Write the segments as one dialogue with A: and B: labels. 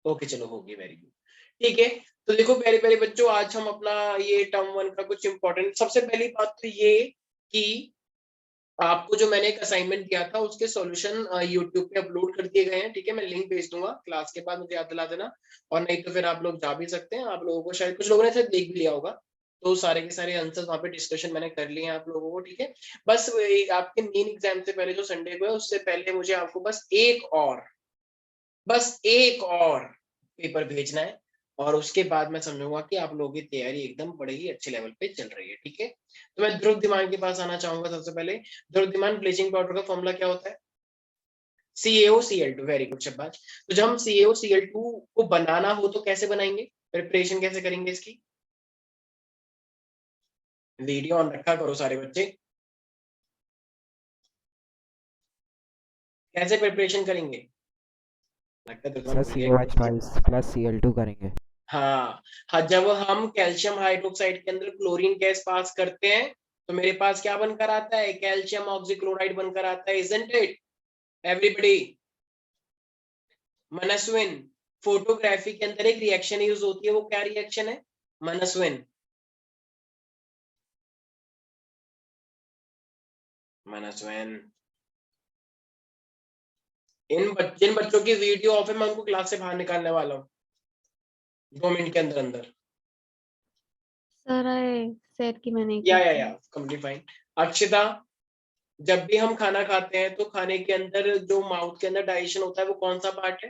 A: Okay चलो होगी, very good, ठीक है। तो देखो प्यारे प्यारे बच्चों, आज हम अपना ये टर्म 1 का कुछ इंपॉर्टेंट, सबसे पहली बात तो ये कि आपको जो मैंने एक असाइनमेंट दिया था उसके सॉल्यूशन यूट्यूब पे अपलोड कर दिए गए हैं, ठीक है। मैं लिंक भेज दूंगा क्लास के बाद, मुझे याद दिला देना, और नहीं तो फिर आप लोग जा भी सकते हैं। आप लोगों को शायद कुछ लोगों ने शायद देख भी लिया होगा, तो सारे के सारे आंसर्स वहाँ पे डिस्कशन मैंने कर लिए हैं आप लोगों को, ठीक है। बस आपके मेन एग्जाम से पहले जो संडे को है उससे पहले मुझे आपको बस एक और पेपर भेजना है, और उसके बाद मैं समझूंगा कि आप लोगों की तैयारी एकदम बड़े ही अच्छे लेवल पे चल रही है, ठीक है। तो मैं ध्रुव धीमान के पास आना चाहूंगा सबसे पहले। ध्रुव धीमान, ब्लीचिंग पाउडर का फॉर्मूला क्या होता है? CaOCl2, वेरी गुड, शाबाश। तो जब हम CaOCl2 को बनाना हो तो कैसे बनाएंगे, प्रिपरेशन कैसे करेंगे इसकी? वीडियो ऑन रखा करो सारे बच्चे। कैसे प्रिपरेशन करेंगे? लगता है
B: सर
A: भूल गए
B: COH प्लस Cl2 करेंगे।
A: हाँ हाँ, जब हम कैल्शियम हाइड्रोक्साइड के अंदर क्लोरीन गैस पास करते हैं तो मेरे पास क्या बनकर आता है? कैल्शियम ऑक्सीक्लोराइड बनकर आता है, इजंट इट एवरीबॉडी? मनस्विन, फोटोग्राफी के अंदर एक रिएक्शन यूज होती है, वो क्या रिएक्शन है मनस्विन? मनस्विन, जिन बच्चों की वीडियो ऑफ है मैं उनको क्लास से बाहर निकालने वाला हूँ 2 मिनट के अंदर अंदर।
C: सर आई सेड कि मैं नहीं
A: या कंप्लीट फाइन। अक्षिता, जब भी हम खाना खाते हैं तो खाने के अंदर जो माउथ के अंदर डाइजेशन होता है वो कौन सा पार्ट है?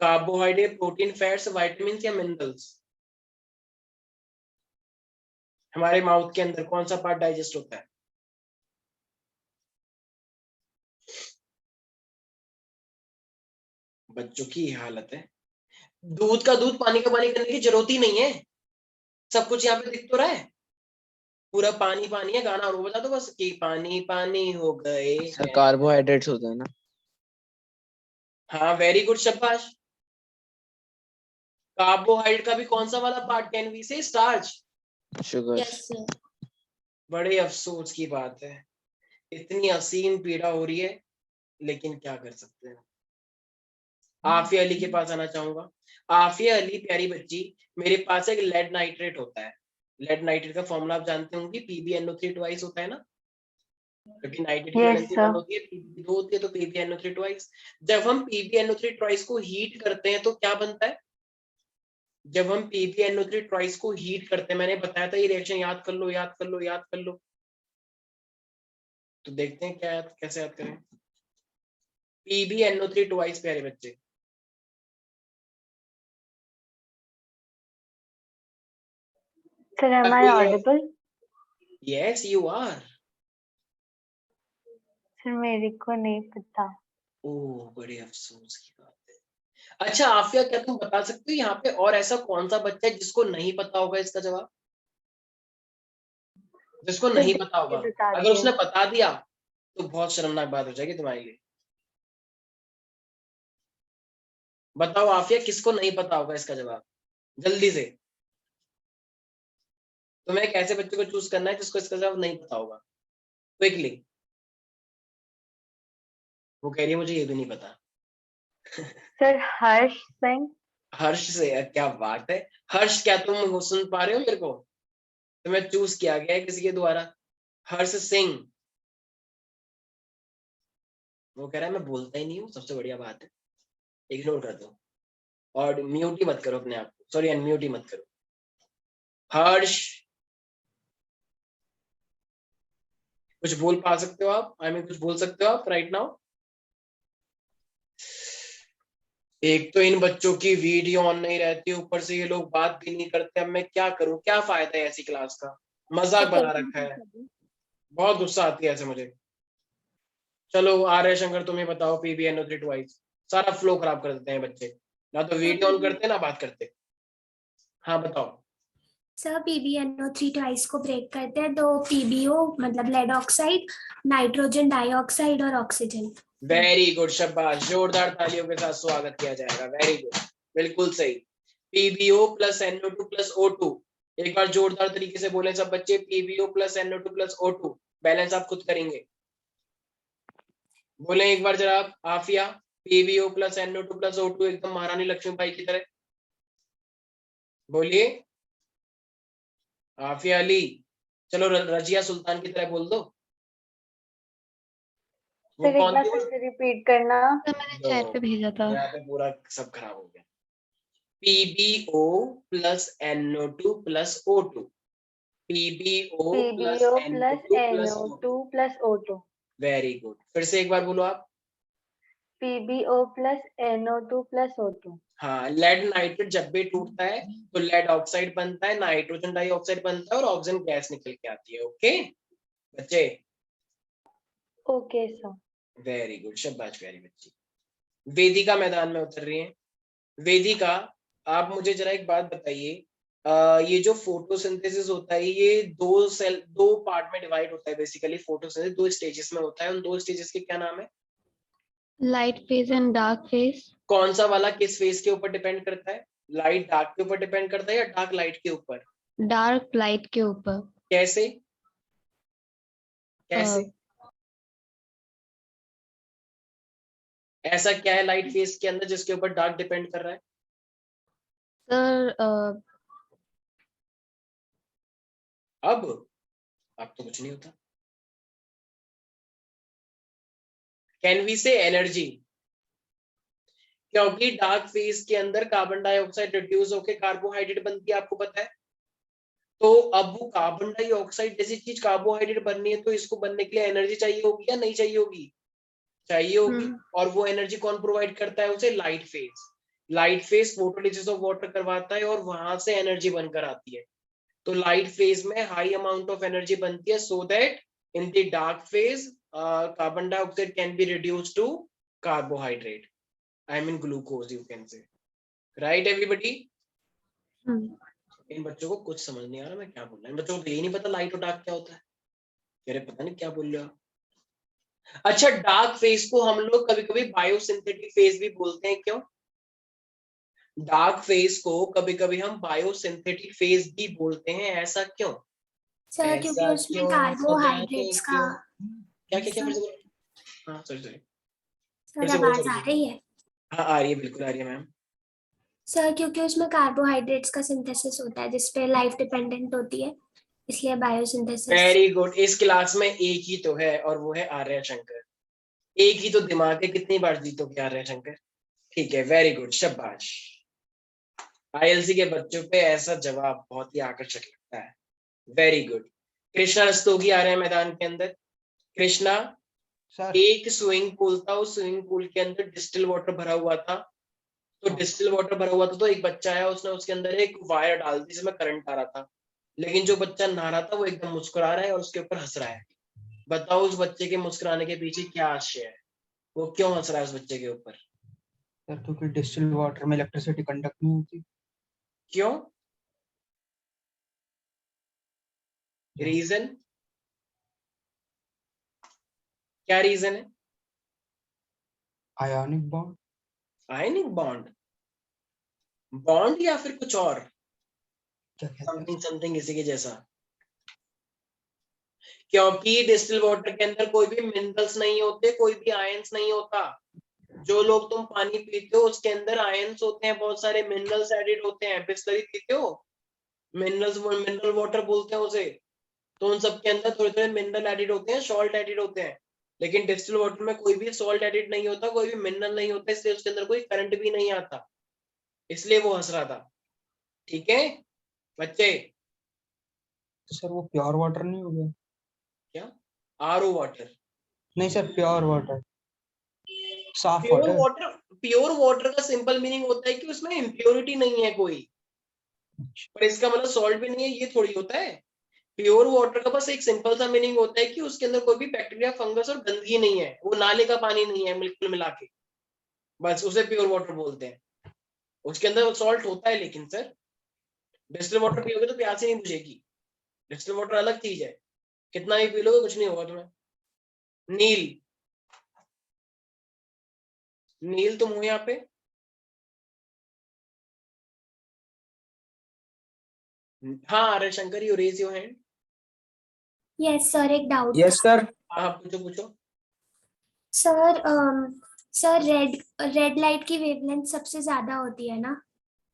A: कार्बोहाइड्रेट, प्रोटीन, फैट्स, विटामिन या मिनरल्स? हमारे माउथ के अंदर कौन सा पार्ट डाइजेस्ट होता है? बच्चों की ये हालत है, दूध का दूध पानी का पानी करने की जरूरत ही नहीं है, सब कुछ यहाँ पे दिख तो रहा है, पूरा पानी पानी है, गाना और वो बजा दो बस कि पानी पानी हो गए
D: सर
A: हैं।
D: कार्बोहाइड्रेट्स होते हैं ना?
A: हाँ वेरी गुड, शाबाश। कार्बोहाइड्रेट का भी कौन सा वाला पार्ट? कैन वी से स्टार्च?
D: शुगर।
C: Yes sir.
A: बड़े अफसोस की बात है, इतनी असीम पीड़ा हो रही है, लेकिन क्या कर सकते हैं। आफिया अली के पास आना चाहूंगा। आफिया अली प्यारी बच्ची, मेरे पास एक लेड नाइट्रेट होता है। लेड नाइट्रेट का फॉर्मूला आप जानते होंगे, PbNO3 ट्वाइस होता है ना, क्योंकि नाइट्रेट की वैलेंसी 1 होती है, Pb2 होती है, तो PbNO3 ट्वाइस। जब हम PbNO3 ट्वाइस को हीट करते हैं तो क्या बनता है? जब हम PbNO3 ट्वाइस को हीट करते हैं, मैंने बताया था ये रिएक्शन याद कर लो, याद कर लो, याद कर लो। तो देखते हैं क्या कैसे याद करें। PbNO3 ट्वाइस प्यारे बच्चे,
E: Sir, am I audible?
A: Yes you are.
E: Sir मेरे को नहीं पता।
A: ओह बड़े अफसोस की बात है। अच्छा आफिया, क्या तुम बता सकते हो यहाँ पे और ऐसा कौन सा बच्चा है जिसको नहीं पता होगा इसका जवाब? जिसको
E: सर
A: नहीं
E: देख
A: पता
E: के
A: होगा,
E: बताती
A: अगर
E: हूँ।
A: उसने बता दिया तो बहुत शर्मनाक बात हो जाएगी तुम्हारे लिए। बताओ आफिया, किसको नहीं पता होगा इसका जवाब, जल्दी से। तुम्हें एक ऐसे बच्चे को चूज करना है जिसको इसका जवाब नहीं पता होगा, क्विकली। वो कह रही है मुझे ये भी नहीं पता।
E: सर हर्ष सिंह।
A: हर्ष से? क्या बात है। हर्ष, क्या तुम सुन पा रहे हो मेरे को? तुम्हें चूज किया गया है किसी के द्वारा, हर्ष सिंह। वो कह रहा है मैं बोलता ही नहीं हूँ, सबसे बढ़िया बात है, इग्नोर कर दो और म्यूट ही मत करो अपने आप को, सॉरी अनम्यूट ही मत करो। हर्ष, कुछ बोल पा सकते हो आप? आई मीन कुछ बोल सकते हो आप राइट नाउ? एक तो इन बच्चों की वीडियो ऑन नहीं रहती, ऊपर से ये लोग बात भी नहीं करते। अब मैं क्या करूं, क्या फायदा है ऐसी क्लास का, मजाक बना रखा है। बहुत गुस्सा आती है ऐसे मुझे। चलो आर्य शंकर, तुम्हें बताओ PbNO3 ट्वाइस। सारा फ्लो खराब कर देते हैं बच्चे, ना तो वीडियो ऑन करते ना बात करते। हाँ बताओ।
F: सर PbNO3 ट्वाइस को ब्रेक करते हैं तो PbO मतलब लेड ऑक्साइड, नाइट्रोजन डाइऑक्साइड और ऑक्सीजन।
A: वेरी गुड, शाबाश, जोरदार तालियों के साथ स्वागत किया जाएगा, वेरी गुड, बिल्कुल सही। PbO plus NO2 plus O2, एक बार जोरदार तरीके से बोले सब बच्चे, PbO plus NO2 plus O2। Balance आप खुद करेंगे, बोले एक बार जरा आप। Aafia, PbO plus NO2 plus O2 एकदम महारानी लक्ष्मीबाई की तरह। बोलिए आफिया अली, चलो रजिया सुल्तान की तरह बोल दो। वो
E: सर एक
A: कौन
E: बार
A: थी
E: फिर
A: वो?
E: से रिपीट करना।
C: सर मैंने चैट पे भेजा था।
A: यहाँ पे पूरा सब खराब हो गया। PbO plus NO2 plus O2। PbO plus
E: PbO plus
A: NO2 plus
E: NO2
A: O2।
E: plus O2।
A: Very good, फिर से एक बार बोलो आप।
E: PbO plus NO2 plus O2।
A: हाँ, लेड नाइट्रेट जब भी टूटता है तो लेड ऑक्साइड बनता है, नाइट्रोजन डाइऑक्साइड बनता है और ऑक्सीजन गैस निकल के आती है। ओके बच्चे,
E: ओके सर।
A: वेरी गुड, शाबाश प्यारी बच्ची। वेदिका मैदान में उतर रही है। वेदिका, आप मुझे जरा एक बात बताइए, ये जो फोटोसिंथेसिस होता है ये दो पार्ट में डिवाइड होता है बेसिकली। फोटोसिंथेसिस दो स्टेजेस में होता है, उन दो स्टेजेस के क्या नाम है?
C: Light phase and dark phase.
A: कौन सा वाला किस फेज के ऊपर डिपेंड करता है? लाइट डार्क के ऊपर डिपेंड करता है या डार्क लाइट के ऊपर?
C: डार्क लाइट के ऊपर।
A: कैसे कैसे? ऐसा क्या है लाइट फेज के अंदर जिसके ऊपर डार्क डिपेंड कर रहा है?
C: सर
A: अब तो कुछ नहीं होता। कैन वी से एनर्जी? क्योंकि डार्क फेज के अंदर कार्बन डाइऑक्साइड रिड्यूस होकर कार्बोहाइड्रेट बनती है, आपको पता है। तो अब वो कार्बन डाइऑक्साइड जैसी चीज कार्बोहाइड्रेट बननी है तो इसको बनने के लिए एनर्जी चाहिए होगी या नहीं चाहिए होगी? चाहिए होगी। और वो एनर्जी कौन प्रोवाइड करता है उसे? Light phase. Light phase photolysis of water करवाता है और वहां से एनर्जी बनकर आती है। तो लाइट फेज में हाई अमाउंट ऑफ एनर्जी बनती है so that in the dark phase carbon dioxide can be reduce to carbohydrate, I mean glucose you can say. Right everybody? इन बच्चों को कुछ समझ नहीं आ रहा मैं क्या बोल रहा हूँ। इन बच्चों को तो यही नहीं पता लाइट और डार्क क्या होता है। अरे पता नहीं क्या बोल रहे हो। अच्छा, डार्क फेज को हम लोग कभी कभी बायोसिंथेटिक फेज भी बोलते हैं, क्यों? डार्क फेज को कभी कभी हम बायोसिंथेटिक फेज भी बोलते हैं, ऐसा क्यों?
F: सर क्योंकि
A: ऐसा
F: उसमें
A: क्यों?
F: कार्बोहाइड्रेट्स का।
A: क्या क्या क्या? फिर से बोलो। हाँ सॉरी, फिर
F: सर
A: से बोलो।
F: आवाज आ रही है?
A: हाँ आ रही है, बिल्कुल आ रही है मैम।
F: सर क्योंकि उसमें कार्बोहाइड्रेट्स का सिंथेसिस होता है जिसपे लाइफ डिपेंडेंट होती है, इसलिए बायोसिंथेसिस।
A: वेरी गुड, इस क्लास में एक ही तो है और वो है आर्य शंकर। एक ही तो दिमाग है, कितनी बार जीतोगे आर्य शंकर? ठीक है, वेरी गुड, शाबाश। आईएलसी के बच्चों पे ऐसा जवाब बहुत ही आकर्षक लगता है। Very good. कृष्णा रस्तोगी आ रहे हैं मैदान के अंदर। कृष्णा,
B: सर
A: एक स्विमिंग पूल था, उस स्विमिंग पूल के अंदर डिस्टिल वाटर भरा हुआ था। तो डिस्टिल वाटर भरा हुआ था तो एक बच्चा आया, उसने उसके अंदर एक वायर डाल दी जिसमें करंट आ रहा था। लेकिन जो बच्चा नहा रहा था वो एकदम मुस्कुरा रहा है और उसके ऊपर हंस रहा है। बताओ उस बच्चे के मुस्कुराने के पीछे क्या आशय है? वो क्यों हंस रहा है उस बच्चे के ऊपर?
B: सर क्योंकि डिस्टिल्ड वाटर में इलेक्ट्रिसिटी कंडक्ट नहीं होती।
A: क्यों? रीजन क्या? रीजन है?
B: Ionic bond.
A: Ionic bond? Bond या फिर कुछ और?
B: क्या कहते हैं?
A: समथिंग समथिंग इसी के जैसा। क्योंकि डिस्टिल वाटर के अंदर कोई भी मिनरल्स नहीं होते, कोई भी आयंस नहीं होता। जो लोग तुम पानी पीते हो उसके अंदर आयंस होते हैं, बहुत सारे मिनरल्स एडिड होते हैं। बिस्लरी पीते हो, मिनरल वाटर बोलते हैं उसे। तो उन सब के अंदर थोड़े थोड़े मिनरल एडिड होते हैं, सॉल्ट एडिड होते हैं। लेकिन डिस्टिल वाटर में कोई भी सॉल्ट एडिड नहीं होता, कोई भी मिनरल नहीं होता, इसलिए उसके अंदर कोई करंट भी नहीं आता। इसलिए वो हंस रहा था। ठीक है बच्चे?
B: तो सर वो प्योर वाटर नहीं हो गया?
A: क्या? RO water?
B: नहीं सर, प्योर वाटर, साफ
A: pure
B: water.
A: Water? Pure water का सिंपल मीनिंग होता है कि उसमें इम्प्योरिटी नहीं है कोई। पर इसका मतलब सॉल्ट भी नहीं है ये थोड़ी होता है। प्योर वाटर का बस एक सिंपल सा मीनिंग होता है कि उसके अंदर कोई भी बैक्टीरिया, फंगस और गंदगी नहीं है, वो नाले का पानी नहीं है बिल्कुल मिला के, बस उसे प्योर वाटर बोलते हैं। उसके अंदर सॉल्ट होता है लेकिन सर, डिस्टिल वाटर पियोगे तो प्यास ही नहीं बुझेगी। डिस्टिल वाटर अलग चीज है, कितना भी पी लोगे कुछ नहीं होगा तुम्हें। नील, नील तुम हो यहाँ पे? हाँ Arya Shankar, you raise your hand.
F: Yes sir, एक डाउट
B: यस
F: था।
B: सर।
A: हाँ पूछो पूछो।
F: सर सर रेड लाइट की वेवलेंथ सबसे ज्यादा होती है ना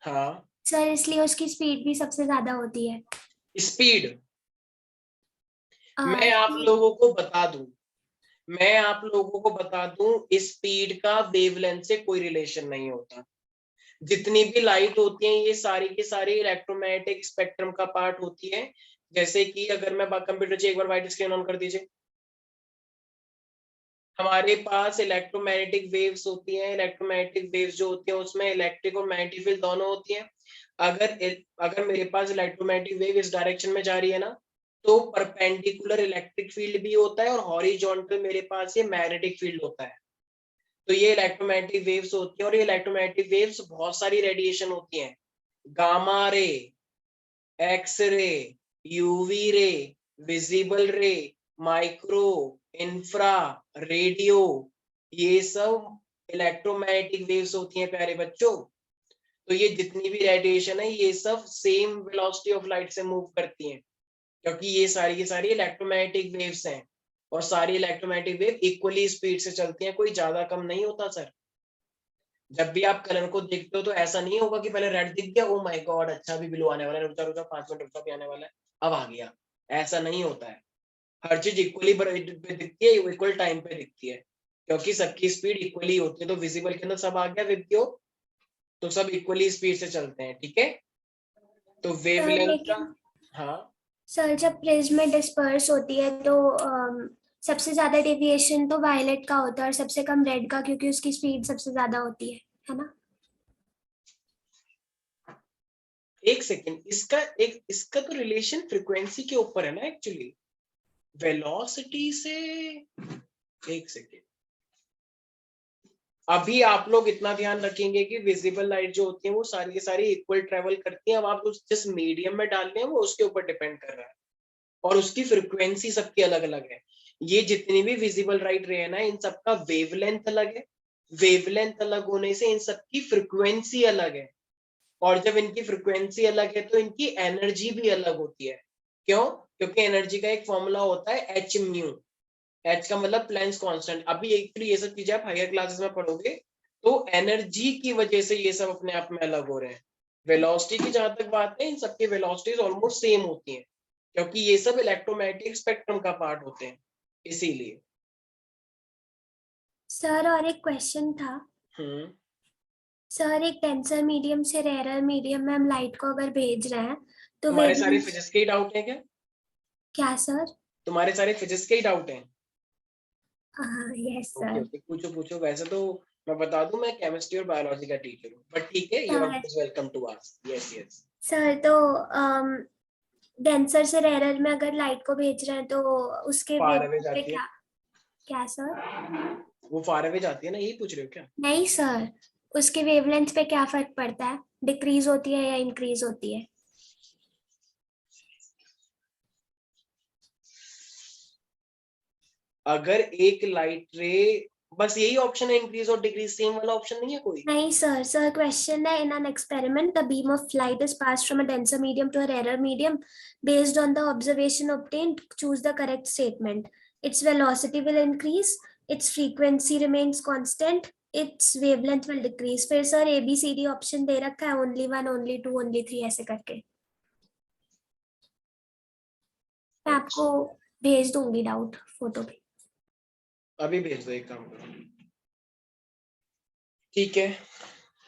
A: हाँ,
F: सर, इसलिए उसकी स्पीड भी सबसे ज्यादा होती है।
A: स्पीड मैं आप
F: speed-
A: लोगों को बता दूं, मैं आप लोगों को बता दूं, स्पीड का वेवलेंथ से कोई रिलेशन नहीं होता। जितनी भी लाइट होती है ये सारी की सारी इलेक्ट्रोमैग्नेटिक स्पेक्ट्रम का पार्ट होती है। जैसे कि अगर मैं कंप्यूटर से एक बार व्हाइट स्क्रीन ऑन कर दीजिए, हमारे पास इलेक्ट्रोमैग्नेटिक वेव्स होती हैं। इलेक्ट्रोमैग्नेटिक वेव्स जो होती हैं उसमें इलेक्ट्रिक और मैग्नेटिक फील्ड दोनों होती हैं। अगर मेरे पास इलेक्ट्रोमैग्नेटिक वेव इस डायरेक्शन में जा रही है ना, तो परपेंडिकुलर इलेक्ट्रिक फील्ड भी होता है और हॉरिजॉन्टल मेरे पास ये मैग्नेटिक फील्ड होता है। तो ये इलेक्ट्रोमैग्नेटिक वेव्स होती हैं और ये इलेक्ट्रोमैग्नेटिक वेव्स बहुत सारी रेडिएशन होती हैं। Gamma ray, X ray, UV ray, visible रे, माइक्रो, इंफ्रा, रेडियो, ये सब इलेक्ट्रोमैग्नेटिक वेव्स होती हैं प्यारे बच्चों। तो ये जितनी भी रेडिएशन है ये सब सेम वेलोसिटी ऑफ लाइट से मूव करती हैं, क्योंकि ये सारी की सारी इलेक्ट्रोमैग्नेटिक वेव्स हैं और सारी इलेक्ट्रोमैग्नेटिक वेव इक्वली स्पीड से चलती हैं, कोई ज्यादा कम नहीं होता सर। जब भी आप कलर को देखते हो तो ऐसा नहीं होगा कि पहले रेड दिख गया, ओ माय गॉड अच्छा भी ब्लू आने वाला है, रुक जा 5 मिनट रुक जा, भी आने वाला है, अब आ गया। ऐसा नहीं होता है। हर चीज इक्वली पे दिखती है, इक्वल टाइम पे दिखती है, क्योंकि सबकी स्पीड इक्वली होती है। तो विजिबल के अंदर सब आ गया विद्यो, तो सब इक्वली स्पीड से चलते हैं, ठीक है। तो
F: सर
A: वेवलेंथ का,
F: लेकिन
A: हाँ
F: सर जब प्रिज्म में डिस्पर्स होती है तो सबसे ज्यादा डेविएशन तो वायलेट का होता है और सबसे कम रेड का, क्योंकि उसकी स्पीड सबसे ज्यादा होती है ना।
A: एक सेकेंड, इसका तो रिलेशन फ्रीक्वेंसी के ऊपर है ना एक्चुअली, वेलोसिटी से। एक सेकेंड, अभी आप लोग इतना ध्यान रखेंगे कि विजिबल लाइट जो होती है वो सारी की सारी इक्वल ट्रेवल करती है। अब आप जिस मीडियम में डाल रहे हैं वो उसके ऊपर डिपेंड कर रहा है, और उसकी फ्रीक्वेंसी सबकी अलग अलग है। ये जितनी भी विजिबल लाइट रे है ना, इन सबका वेवलेंथ अलग है। वेवलेंथ अलग होने से इन सबकी फ्रीक्वेंसी अलग है, और जब इनकी फ्रीक्वेंसी अलग है तो इनकी एनर्जी भी अलग होती है। क्यों? क्योंकि एनर्जी का एक फॉर्मूला होता है एच म्यू। एच का मतलब प्लैंक्स कांस्टेंट। अभी एक ये सब चीजें आप हायर क्लासेस में पढ़ोगे, तो एनर्जी की वजह से ये सब अपने आप में अलग हो रहे हैं। वेलोसिटी की जहां तक बात है, इन सबकी वेलोसिटीज ऑलमोस्ट सेम होती हैं, क्योंकि ये सब इलेक्ट्रोमैग्नेटिक स्पेक्ट्रम का पार्ट होते हैं, इसीलिए।
F: सर और एक क्वेश्चन था। सर एक डेंसर मीडियम से रेयर मीडियम में हम लाइट को अगर भेज रहे हैं तो
A: तुम्हारे सारे
F: वेवलेंथ
A: फिजिक्स के ही डाउट है क्या?
F: क्या सर?
A: तुम्हारे सारे फिजिक्स के ही डाउट हैं?
F: हाँ यस
A: ओके
F: सर।
A: ओके, पूछो पूछो। वैसे तो मैं बता दूं, मैं केमिस्ट्री और बायोलॉजी का टीचर हूँ, बट ठीक है, you are
F: sir
A: welcome to ask. Yes yes.
F: Sir तो डेंसर से रेयर में अगर लाइट को भेज रहे हैं तो उसके
A: फार अवे
F: वेवलेंथ पे
A: जाती है,
F: क्या क्या सर?
A: वो फार अवे जाती है ना, यही पूछ रहे हो क्या?
F: नहीं सर, उसके वेवलेंथ पे क्या फर्क पड़ता है, डिक्रीज होती है या इंक्रीज होती है?
A: अगर एक लाइट रे, बस यही ऑप्शन है, इंक्रीज और डिक्रीज, सेम वाला ऑप्शन नहीं है कोई?
F: नहीं सर, सर क्वेश्चन है in an experiment the beam of light is passed from a denser medium to a rare medium based on the observation obtained choose the correct statement. Its velocity will increase, its frequency remains constant, its wavelength will decrease. फिर sir ABCD option दे रखा है, only 1 only 2 only 3 ऐसे करके। मैं आपको भेज दूंगी doubt photo पे।
A: अभी भेज दो, एक काम करो, ठीक है।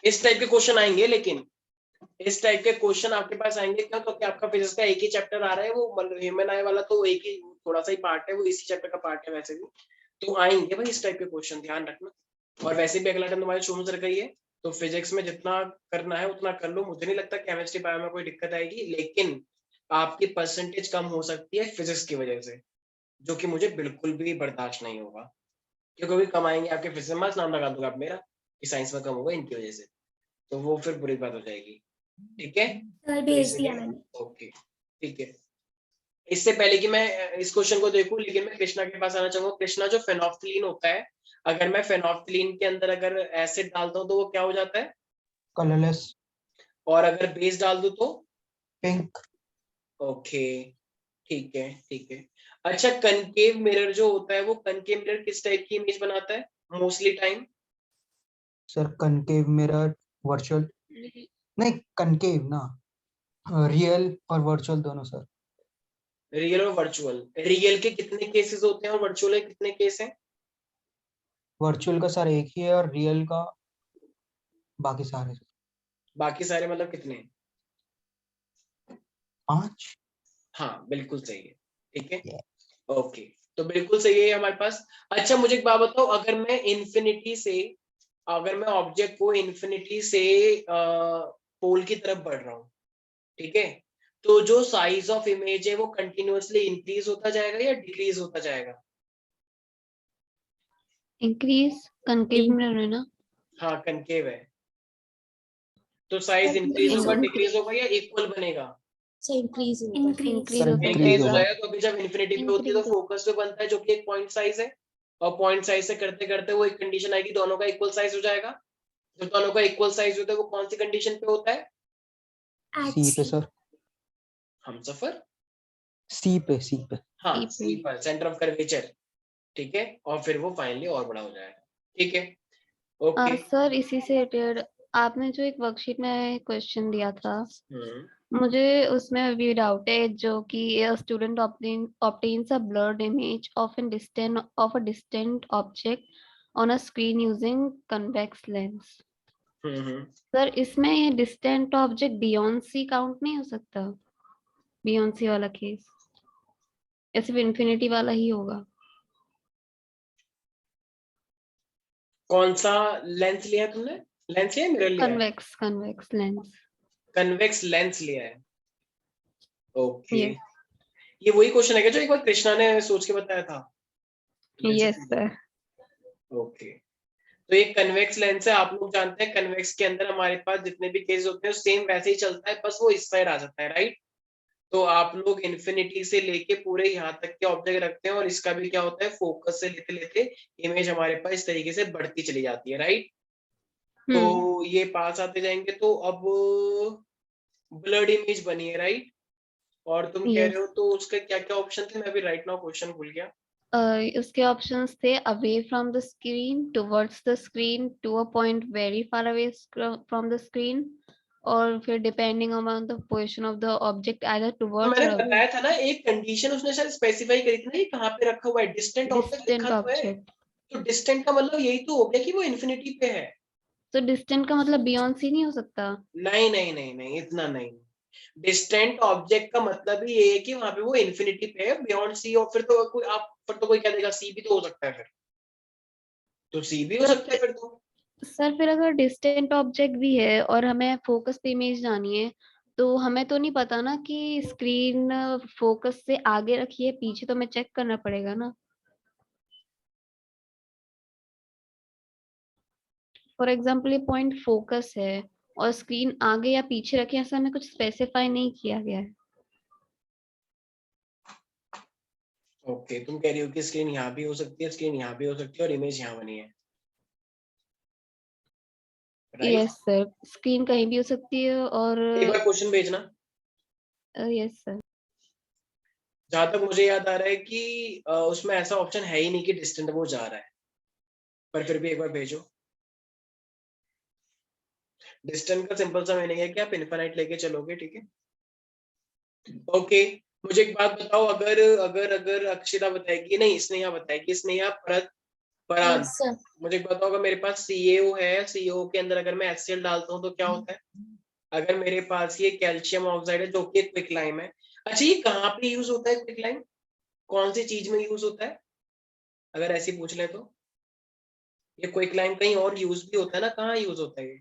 A: इस टाइप के क्वेश्चन आएंगे, लेकिन इस टाइप के क्वेश्चन आपके पास आएंगे क्यों? क्योंकि आपका फिजिक्स का एक ही चैप्टर आ रहा है, वो ह्यूमन आई वाला तो एक ही थोड़ा सा ही पार्ट है, वो इसी चैप्टर का पार्ट है वैसे भी। तो आएंगे भाई इस टाइप के क्वेश्चन, ध्यान रखना। और वैसे भी अगला टाइम तुम्हारी शुरू से गई है, तो फिजिक्स में जितना करना है उतना कर लो। मुझे नहीं लगता केमिस्ट्री बायो में कोई दिक्कत आएगी, लेकिन आपकी परसेंटेज कम हो सकती है फिजिक्स की वजह से, जो कि मुझे बिल्कुल भी बर्दाश्त नहीं होगा। क्योंकि कम आएंगे आपके फिजिक्स में, नाम लगा दूंगा आप मेरा कि साइंस में कम होगा इनकी वजह से, तो वो फिर बुरी बात हो जाएगी, ठीक है।
F: सर
A: तो
F: भेज दिया
A: इसलिए
F: मैंने।
A: ओके, ठीक है। इससे पहले कि मैं इस क्वेश्चन को देखूं, लेकिन मैं कृष्णा के पास आना चाहूंगा। कृष्णा, जो फेनोल्फथलीन होता है, अगर मैं फेनोल्फथलीन के अंदर अगर एसिड डालता हूं तो वो क्या हो जाता है?
B: कलरलेस,
A: और अगर बेस डाल दूं तो?
B: पिंक।
A: ओके, ठीक है ठीक है। अच्छा, कनकेव मिरर जो होता है, वो कनकेव मिरर किस टाइप की इमेज बनाता है mostly time?
B: Sir concave mirror virtual, नहीं कनकेव ना, रियल और वर्चुअल दोनों सर।
A: रियल और वर्चुअल, रियल के कितने केसेस होते हैं और वर्चुअल के कितने केस हैं?
B: वर्चुअल का सर एक ही है और रियल का बाकी सारे।
A: बाकी सारे मतलब कितने?
B: 5।
A: हाँ बिल्कुल सही है, ठीक है। ओके, तो बिल्कुल सही है हमारे पास। अच्छा मुझे एक बात बताओ, अगर मैं ऑब्जेक्ट को इन्फिनिटी से पोल की तरफ बढ़ रहा हूँ, ठीक है, तो जो साइज ऑफ इमेज है वो कंटिन्यूअसली इंक्रीज होता जाएगा या डिक्रीज होता जाएगा?
C: इंक्रीज, कनकेव मिरर है ना।
A: हाँ कनकेव है, तो साइज इंक्रीज होगा डिक्रीज होगा या इक्वल बनेगा?
F: इंक्रीज
C: इंक्रीज
B: सर
C: होता
A: इंक्रीज हो
B: होगा।
A: जाएगा। तो अभी जब इन्फिनिटी पे होती है तो
C: Increase
A: फोकस पे बनता है जो कि एक पॉइंट साइज है, और पॉइंट साइज से करते करते वो एक कंडीशन आएगी, दोनों का इक्वल साइज हो जाएगा। जब दोनों का इक्वल साइज होता है वो कौन सी कंडीशन पे होता है?
B: सी पे सर,
A: हम सफर,
B: सी पे।
A: हाँ
C: C पे।
A: सी पर, सेंटर ऑफ कर्वेचर, ठीक है, और फिर वो फाइनली और बड़ा हो जाएगा, ठीक है। ओके।
C: सर इसी से रिलेटेड आपने जो एक वर्कशीट में क्वेश्चन दिया था,
A: हम्म,
C: मुझे उसमें अभी डाउट है, जो कि student obtains a blurred image of a distant object on a screen using convex lens। Sir इसमें ये distant object beyond C count नहीं हो सकता? बियॉन्ड सी वाला केस या सिर्फ इन्फिनिटी वाला ही होगा?
A: कौन सा लेंस लिया है तुमने? लेंस लिया है, मिरर लिया है?
C: Convex lens.
A: कन्वेक्स लेंस लिया है, ओके।
C: यस
A: ये वही क्वेश्चन है क्या जो एक बार कृष्णा ने सोच के बताया था?
C: Yes sir.
A: ओके, तो ये कन्वेक्स लेंस है, आप लोग जानते हैं कन्वेक्स के अंदर हमारे पास जितने भी केस होते हैं सेम वैसे ही चलता है, बस वो इस साइड आ जाता है, राइट। तो आप लोग इन्फिनिटी से लेके पूरे यहाँ तक के ऑब्जेक्ट रखते हैं, और इसका भी क्या होता है, फोकस से लेते लेते इमेज हमारे पास इस तरीके से बढ़ती चली जाती है, राइट। तो ये पास आते जाएंगे, तो अब ब्लड इमेज बनी है, राइट। और तुम कह
C: यस
A: रहे हो तो उसका क्या क्या ऑप्शन थे, मैं अभी राइट नाउ क्वेश्चन भूल गया।
C: उसके ऑप्शंस थे away from the screen, towards the screen, to a point very far away from the screen, और फिर depending on the position of the object either
A: तो
C: टुवर्ड्स
A: मैंने
C: और अवे।
A: बताया था ना, एक कंडीशन उसने शायद स्पेसिफाई करी थी ना, ये कहाँ पे रखा हुआ है, डिस्टेंट ऑब्जेक्ट लिखा
C: डिस्टेंट
A: हुआ है।
C: ऑब्जेक्ट,
A: तो डिस्टेंट का मतलब यही तो हो गया कि वो इन्फिनिटी पे है।
C: तो डिस्टेंट का मतलब बियॉन्ड सी नहीं हो सकता?
A: नहीं नहीं नहीं नहीं, इतना नहीं। डिस्टेंट ऑब्जेक्ट का मतलब ही ये है कि वहां पे वो इन्फिनिटी पे है, बियॉन्ड सी, और फिर तो कोई कह देगा सी भी तो हो सकता है, फिर तो सी भी हो
C: सर
A: सकता है फिर तो।
C: सर फिर अगर डिस्टेंट ऑब्जेक्ट भी है और हमें फोकस पे इमेज जानी है, तो हमें तो नहीं पता ना कि स्क्रीन फोकस से आगे रखी है पीछे, तो हमें चेक करना पड़ेगा ना। फॉर एग्जाम्पल ये पॉइंट फोकस है और स्क्रीन आगे या पीछे रखे, ऐसा हमें कुछ स्पेसिफाई नहीं किया गया है।
A: ओके, तुम कह रही हो कि स्क्रीन यहाँ भी हो सकती है, स्क्रीन यहाँ भी हो सकती है, और इमेज यहाँ बनी है, राइट।
C: यस सर, स्क्रीन कहीं भी हो सकती है और
A: एक बार क्वेश्चन भेजना।
C: Yes sir.
A: जहां तक मुझे याद आ रहा है कि उसमें ऐसा ऑप्शन है ही नहीं कि डिस्टेंट वो जा रहा है, पर फिर भी एक बार भेजो। डिस्टेंस का सिंपल सा मीनिंग है कि आप इनफाइनाइट लेके चलोगे, ठीक है। ओके, मुझे एक बात बताओ, अगर अगर अगर अक्षिता बताएगी, नहीं स्नेहा बताएगी, स्नेहा परान, मुझे एक बताओ, अगर मेरे पास सीएओ है, सीएओ के अंदर अगर मैं HCl डालता हूँ तो क्या होता है? अगर मेरे पास ये कैल्शियम ऑक्साइड है जो कि क्विक लाइम है, अच्छा ये कहाँ पे यूज होता है क्विक लाइम, कौन सी चीज में यूज होता है? अगर ऐसे पूछ ले तो ये क्विक लाइम कहीं और यूज भी होता है ना, कहाँ यूज होता है ये?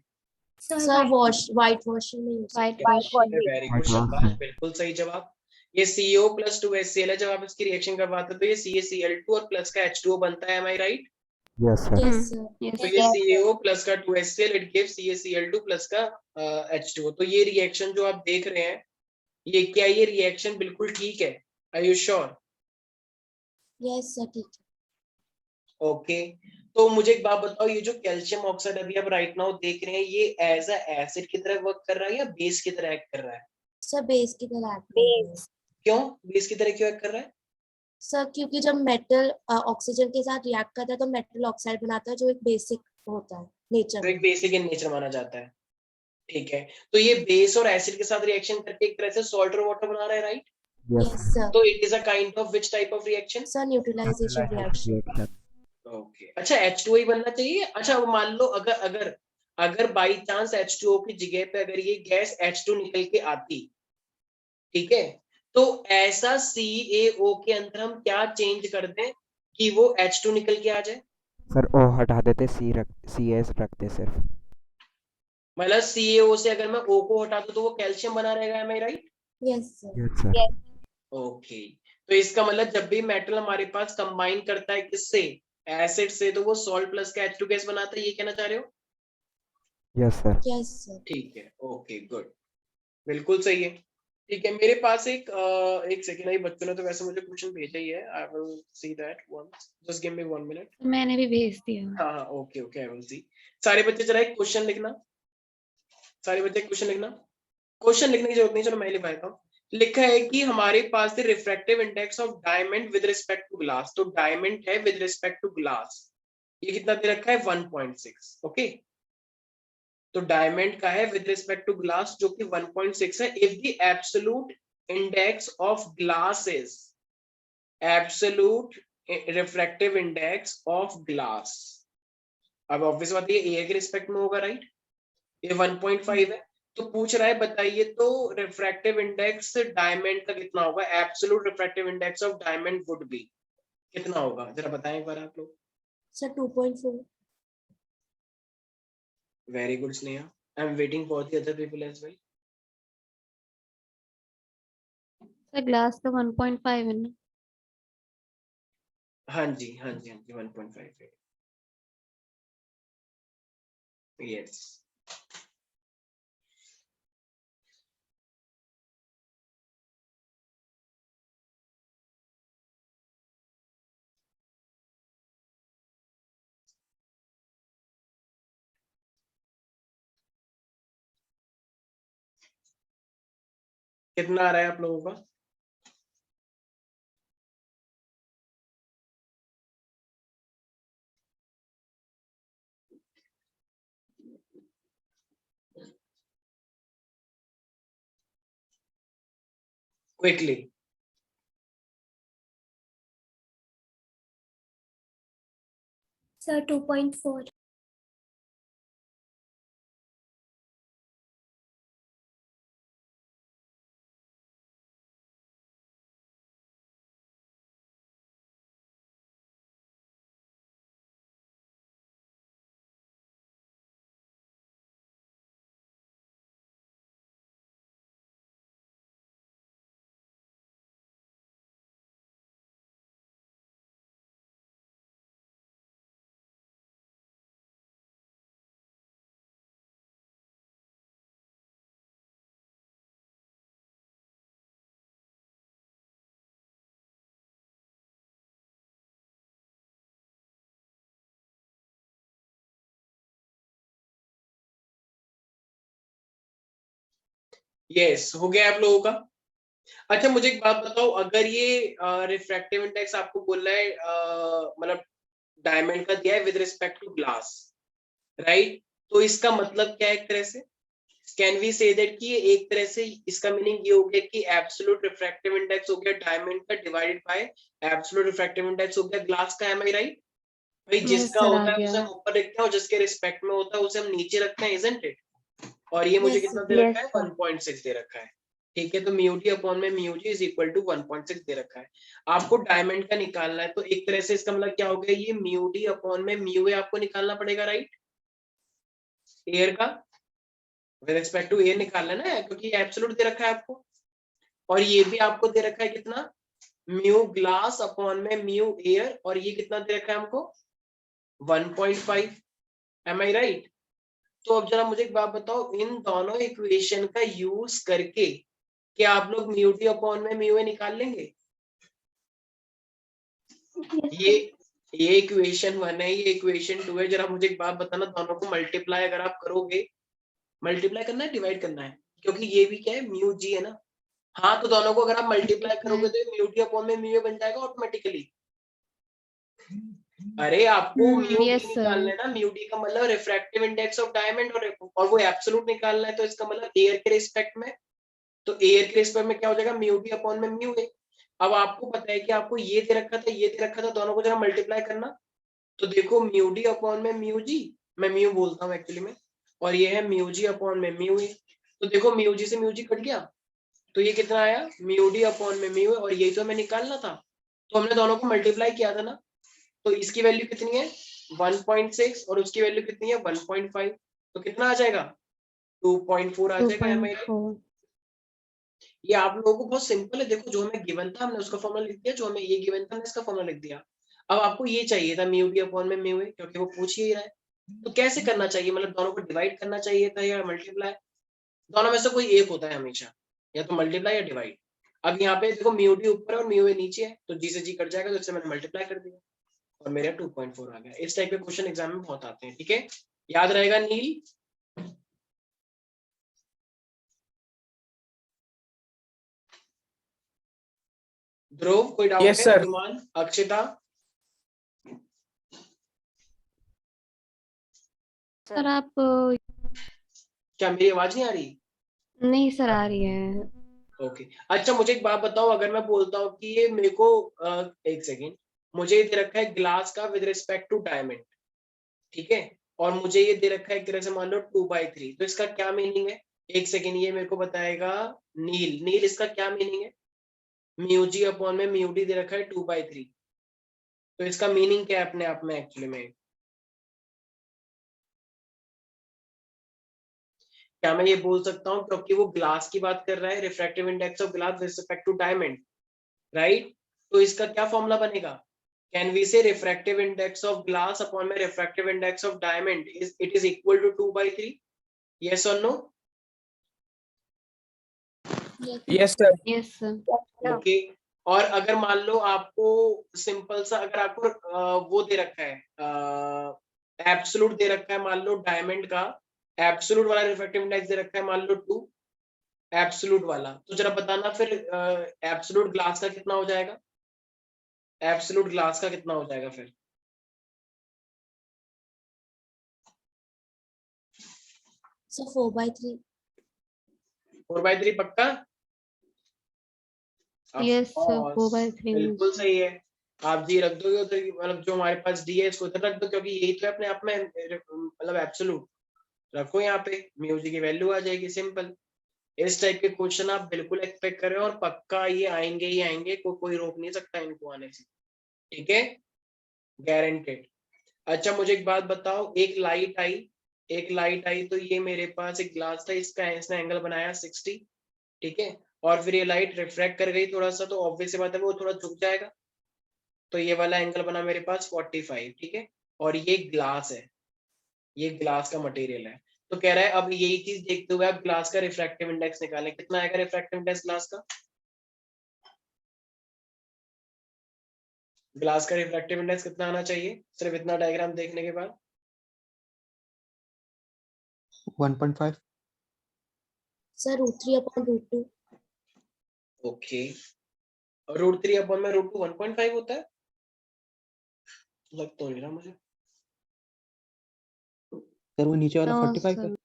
F: सर व्हाइट वॉशिंग में use
C: white
E: White
C: wash.
A: Very good शाबाश, बिल्कुल सही जवाब। ये CO प्लस 2HCl है, जब आप इसकी रिएक्शन करवाते हो तो ये CaCl2 और प्लस का H2O बनता है, am I right?
G: Yes, sir.
A: तो ये CaO प्लस का 2HCl it gives CaCl2 plus का H2O। तो ये रिएक्शन जो आप देख रहे हैं, ये क्या, ये रिएक्शन बिल्कुल ठीक है? Are you sure?
F: Yes sir ठीक है।
A: ओके, तो मुझे एक बात बताओ, ये जो कैल्शियम ऑक्साइड अभी आप राइट नाउ देख रहे हैं, ये एज अ एसिड की तरह वर्क कर रहा है या बेस की तरह एक्ट कर रहा है?
F: सर बेस की तरह act कर रही है।
A: क्यों बेस की तरह क्यों एक्ट कर रहा है?
F: सर क्योंकि जब मेटल ऑक्सीजन के साथ रिएक्ट करता है तो मेटल ऑक्साइड बनाता है जो एक बेसिक होता है। नेचर
A: तो एक बेसिक इन नेचर माना जाता है, ठीक है। तो ये बेस और एसिड के साथ रिएक्शन करके एक तरह से सॉल्ट और वाटर बना रहा है, राइट?
F: यस सर
A: तो it is a kind of which type of reaction?
F: Sir neutralization reaction
A: okay, अच्छा H2O ही बनना चाहिए। अच्छा मान लो अगर अगर अगर बाई चांस H2O की जगह पे अगर ये गैस H2 निकल के आती, ठीक है, तो ऐसा CaO के अंदर हम क्या चेंज कर दें कि वो H2 निकल के आ जाए?
G: सर ओ हटा देते, CS रखते सिर्फ।
A: मतलब CaO से अगर मैं O को हटा दूं तो वो कैल्शियम बना रहेगा, am I right?
F: Yes sir
G: yes sir.
A: Okay, तो इसका मतलब जब भी मेटल हमारे पास कंबाइन करता है किससे, एसिड से, तो वो सॉल्ट प्लस का H2 गैस बनाता है, ये कहना चाह रहे हो?
G: Yes sir.
F: यस सर
A: ठीक है, ओके गुड, बिल्कुल सही है। ठीक है, मेरे पास एक सेकेंड, ये बच्चों ने तो वैसे मुझे क्वेश्चन भेजा ही है, I will see that once, just give me 1 minute.
C: मैंने भी भेज दिया।
A: हाँ हाँ, okay okay, I will see. सारे बच्चे जरा एक क्वेश्चन लिखना, सारे बच्चे क्वेश्चन लिखना। क्वेश्चन लिखने की जरूरत नहीं, चलो मैं लिख पाता हूँ। लिखा है कि हमारे पास the refractive index of diamond with respect to glass, तो डायमंड है विद रिस्पेक्ट टू ग्लास, ये कितना दे रखा है 1.6, ओके। तो डायमंड का है विद रिस्पेक्ट टू ग्लास जो कि 1.6 है। If the absolute index of glass is, absolute refractive index of glass, अब ऑब्वियस बात ये ए के रिस्पेक्ट में होगा, राइट? ये 1.5 है, तो पूछ रहा है बताइए तो रिफ्रैक्टिव इंडेक्स डायमंड का कितना होगा, absolute refractive index of diamond would be कितना होगा, जरा बताएं एक बार आप लोग।
F: Sir 2.4
A: very good Sneha, I am waiting for the other people as well.
C: Sir glass तो 1.5 है ना?
A: हाँ जी हाँ जी हाँ जी, 1.5 है, यस। कितना आ रहा है आप लोगों का? क्विकली,
F: सर 2.4
A: यस हो गया आप लोगों का। अच्छा मुझे एक बात बताओ, अगर ये रिफ्रैक्टिव इंडेक्स आपको बोल रहा है मतलब डायमंड का दिया है with respect to glass, right, तो इसका मतलब क्या है एक तरह से, कैन वी से दैट कि ये एक तरह से इसका मीनिंग ये हो गया कि एब्सोल्यूट रिफ्रैक्टिव इंडेक्स हो गया डायमंड का divided by absolute refractive index हो गया ग्लास का, एम आई राइट? भाई जिसका
C: सर, आ
A: होता है
C: गया।
A: उसे हम ऊपर रखते हैं और जिसके रिस्पेक्ट में होता है उसे हम नीचे रखते हैं, इजंट इट? और ये मुझे
F: Yes,
A: कितना
F: sir.
A: दे रखा है,
E: Yes, sir.
A: 1.6 दे रखा है, ठीक है। तो म्यू टी अपॉन में mu g is equal to 1.6 दे रखा है। आपको डायमंड का निकालना है, तो एक तरह से इसका मतलब क्या हो गया, ये म्यू डी अपॉन में म्यू ए आपको निकालना पड़ेगा, राइट? एयर का विद रिस्पेक्ट टू एयर निकालना है ना, क्योंकि एब्सोल्यूट दे रखा है आपको, और ये भी आपको दे रखा है कितना, म्यू ग्लास अपॉन में म्यू एयर, और ये कितना दे रखा है हमको 1.5, एम आई राइट? तो अब जरा मुझे एक बात बताओ, इन दोनों इक्वेशन का यूज करके क्या आप लोग म्यू टी अपॉन में म्यू ए निकाल लेंगे? ये इक्वेशन 1 है, ये इक्वेशन 2 है। जरा मुझे एक बात बताना, दोनों को मल्टीप्लाई अगर आप करोगे, मल्टीप्लाई करना है डिवाइड करना है, क्योंकि ये भी क्या है म्यू जी है ना। हाँ, तो दोनों को अगर आप मल्टीप्लाई करोगे तो म्यू टी अपॉन में म्यू ए बन जाएगा ऑटोमेटिकली। अरे आपको म्यू
C: yes,
A: डी
C: sir.
A: निकालना है ना, म्यू डी का मतलब रिफ्रैक्टिव इंडेक्स ऑफ डायमंड, और वो एब्सोल्यूट निकालना है, तो इसका मतलब एयर के रिस्पेक्ट में, तो एयर के रिस्पेक्ट में क्या हो जाएगा, म्यू डी अपॉन में म्यू ए। अब आपको पता है कि आपको ये दे रखा था, ये दे रखा था, दोनों को जरा मल्टीप्लाई करना, तो देखो म्यू डी अपॉन में म्यू जी, मैं म्यू बोलता हूँ एक्चुअली में, और ये है म्यू जी अपॉन में म्यू ए। तो देखो म्यू जी से म्यू जी कट गया, तो ये कितना आया, म्यू डी अपॉन में म्यू ए, और यही तो हमें निकालना था, तो हमने दोनों को मल्टीप्लाई किया था ना, तो इसकी वैल्यू कितनी है 1.6 और उसकी वैल्यू कितनी है 1.5, तो कितना आ जाएगा 2.4 आ जाएगा। Am I right?
C: 2.4.
A: ये आप लोगों को बहुत सिंपल है, देखो जो हमें गिवन था हमने उसका फॉर्मूला लिख दिया, जो हमें ये गिवन था हमने इसका फॉर्मूला लिख दिया। अब आपको ये चाहिए था म्यू डी अपॉन में म्यू ए, क्योंकि वो पूछ ही रहा है, तो कैसे करना चाहिए, मतलब दोनों को डिवाइड करना चाहिए था या मल्टीप्लाई, दोनों में से कोई एक होता है हमेशा, या तो मल्टीप्लाई या डिवाइड। अब यहाँ पे देखो म्यू डी ऊपर है और म्यू ए नीचे है, तो जी से जी कट जाएगा, तो इससे मैंने मल्टीप्लाई कर दिया और मेरा 2.4 आ गया। इस टाइप के क्वेश्चन एग्जाम में बहुत आते हैं, ठीक है, याद रहेगा। नील, ध्रुव, कोई डाउट
H: Yes,
A: है?
H: sir.
A: अनुमान, अक्षिता,
C: सर आप
A: क्या मेरी आवाज नहीं आ रही?
C: नहीं सर, आ रही है।
A: ओके अच्छा, मुझे एक बात बताओ, अगर मैं बोलता हूँ कि ये मेरे को एक सेकेंड, मुझे ये दे रखा है ग्लास का विद रिस्पेक्ट टू डायमंड, ठीक है, और मुझे ये दे रखा है एक तरह से मान लो 2/3, तो इसका क्या मीनिंग है? एक सेकेंड, ये मेरे को बताएगा नील। नील, इसका क्या मीनिंग है? म्यू जी अपॉन में म्यू डी दे रखा है 2/3, तो इसका मीनिंग क्या है अपने आप में एक्चुअली में? क्या मैं ये बोल सकता हूँ क्योंकि वो ग्लास की बात कर रहा है, refractive index of glass with respect to diamond, right, तो इसका क्या फॉर्मूला बनेगा? Can we say refractive index of glass upon में refractive index of diamond it is equal to 2/3, yes और no?
H: Yes, sir.
C: Yes sir.
A: Okay, और अगर मान लो आपको सिंपल सा, अगर आपको वो दे रखा है एब्सोल्यूट दे रखा है, मान लो डायमंड का एब्सोल्यूट वाला रिफ्रैक्टिव इंडेक्स दे रखा है मान लो 2, एब्सोल्यूट वाला, तो जरा बताना फिर एब्सोल्यूट ग्लास का कितना हो जाएगा, एब्सोल्यूट ग्लास का कितना हो जाएगा फिर?
F: So 4/3.
A: 4/3 पक्का?
C: Yes sir,
A: Of course,
C: 4/3.
A: बिल्कुल सही है। आप जी रख दोगे उधर, मतलब जो हमारे पास डी है इसको उधर रख दो, क्योंकि यही तो है अपने आप में मतलब एब्सोल्यूट, रखो यहाँ पे, म्यू जी की वैल्यू आ जाएगी, सिंपल। इस टाइप के क्वेश्चन आप बिल्कुल एक्सपेक्ट करें, और पक्का ये आएंगे ही आएंगे, कोई रोक नहीं सकता इनको आने से, ठीक है, गारंटेड। अच्छा मुझे एक बात बताओ, एक लाइट आई, तो ये मेरे पास एक ग्लास था, इसका इसने एंगल बनाया 60, ठीक है, और फिर ये लाइट रिफ्रैक्ट कर गई थोड़ा सा, तो ऑब्वियस सी बात है वो थोड़ा झुक जाएगा, तो ये वाला एंगल बना मेरे पास 45, ठीक है, और ये ग्लास है, ये ग्लास का मटेरियल है, तो कह रहा है अब यही चीज देखते हुए आप ग्लास का रिफ्रैक्टिव इंडेक्स निकालें, कितना आएगा रिफ्रैक्टिव इंडेक्स ग्लास का? ग्लास का रिफ्रैक्टिव इंडेक्स कितना आना चाहिए सिर्फ इतना डायग्राम देखने के बाद?
B: 1.5.
F: Sir, √3/√2.
A: ओके, √3 अपॉन में √2 1.5 होता है, लग तो नहीं रहा मुझे।
B: सर वो नीचे वाला
C: No,
B: 45 है.
C: sir.